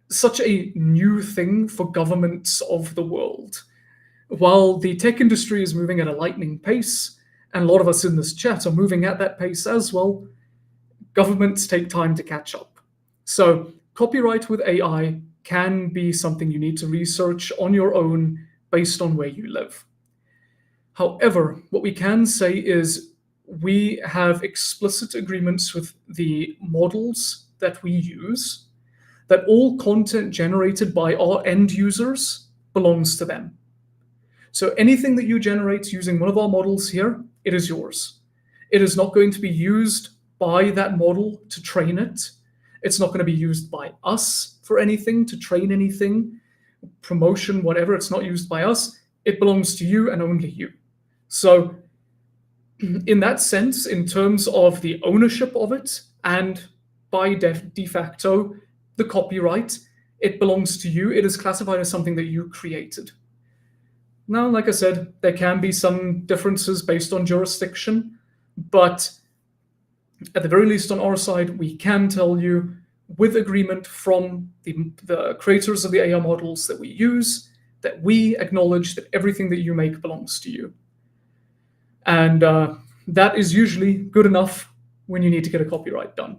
such a new thing for governments of the world. While the tech industry is moving at a lightning pace, and a lot of us in this chat are moving at that pace as well, governments take time to catch up. So copyright with AI can be something you need to research on your own based on where you live. However, what we can say is we have explicit agreements with the models that we use, that all content generated by our end users belongs to them. So anything that you generate using one of our models here, it is yours. It is not going to be used by that model to train it. It's not going to be used by us for anything, to train anything, promotion, whatever. It's not used by us. It belongs to you and only you. So in that sense, in terms of the ownership of it and by de facto, the copyright, it belongs to you. It is classified as something that you created. Now, like I said, there can be some differences based on jurisdiction, but at the very least on our side, we can tell you with agreement from the creators of the AI models that we use, that we acknowledge that everything that you make belongs to you. And that is usually good enough when you need to get a copyright done.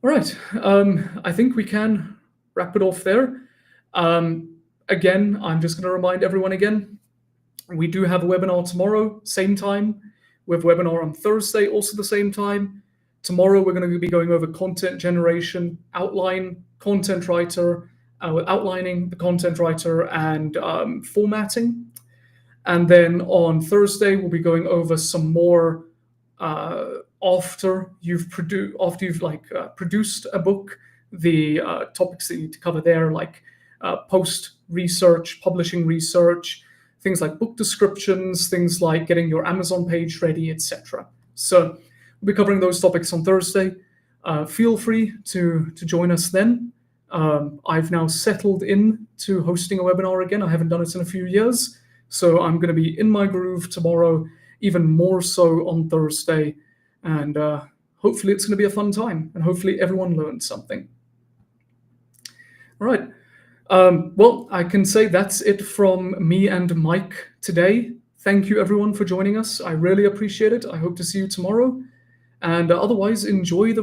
All right, I think we can wrap it off there. Again, I'm just going to remind everyone again, we do have a webinar tomorrow, same time. We have a webinar on Thursday, also the same time. Tomorrow, we're going to be going over content generation, outline, content writer, outlining the content writer, and formatting. And then on Thursday, we'll be going over some more after you've produced a book, the topics that you need to cover there, like post research, publishing research, things like book descriptions, things like getting your Amazon page ready, etc. So we'll be covering those topics on Thursday. Feel free to join us then. I've now settled in to hosting a webinar again. I haven't done it in a few years. So I'm going to be in my groove tomorrow, even more so on Thursday. And hopefully it's going to be a fun time. And hopefully everyone learned something. All right. Well, I can say that's it from me and Mike today. Thank you, everyone, for joining us. I really appreciate it. I hope to see you tomorrow. And otherwise, enjoy the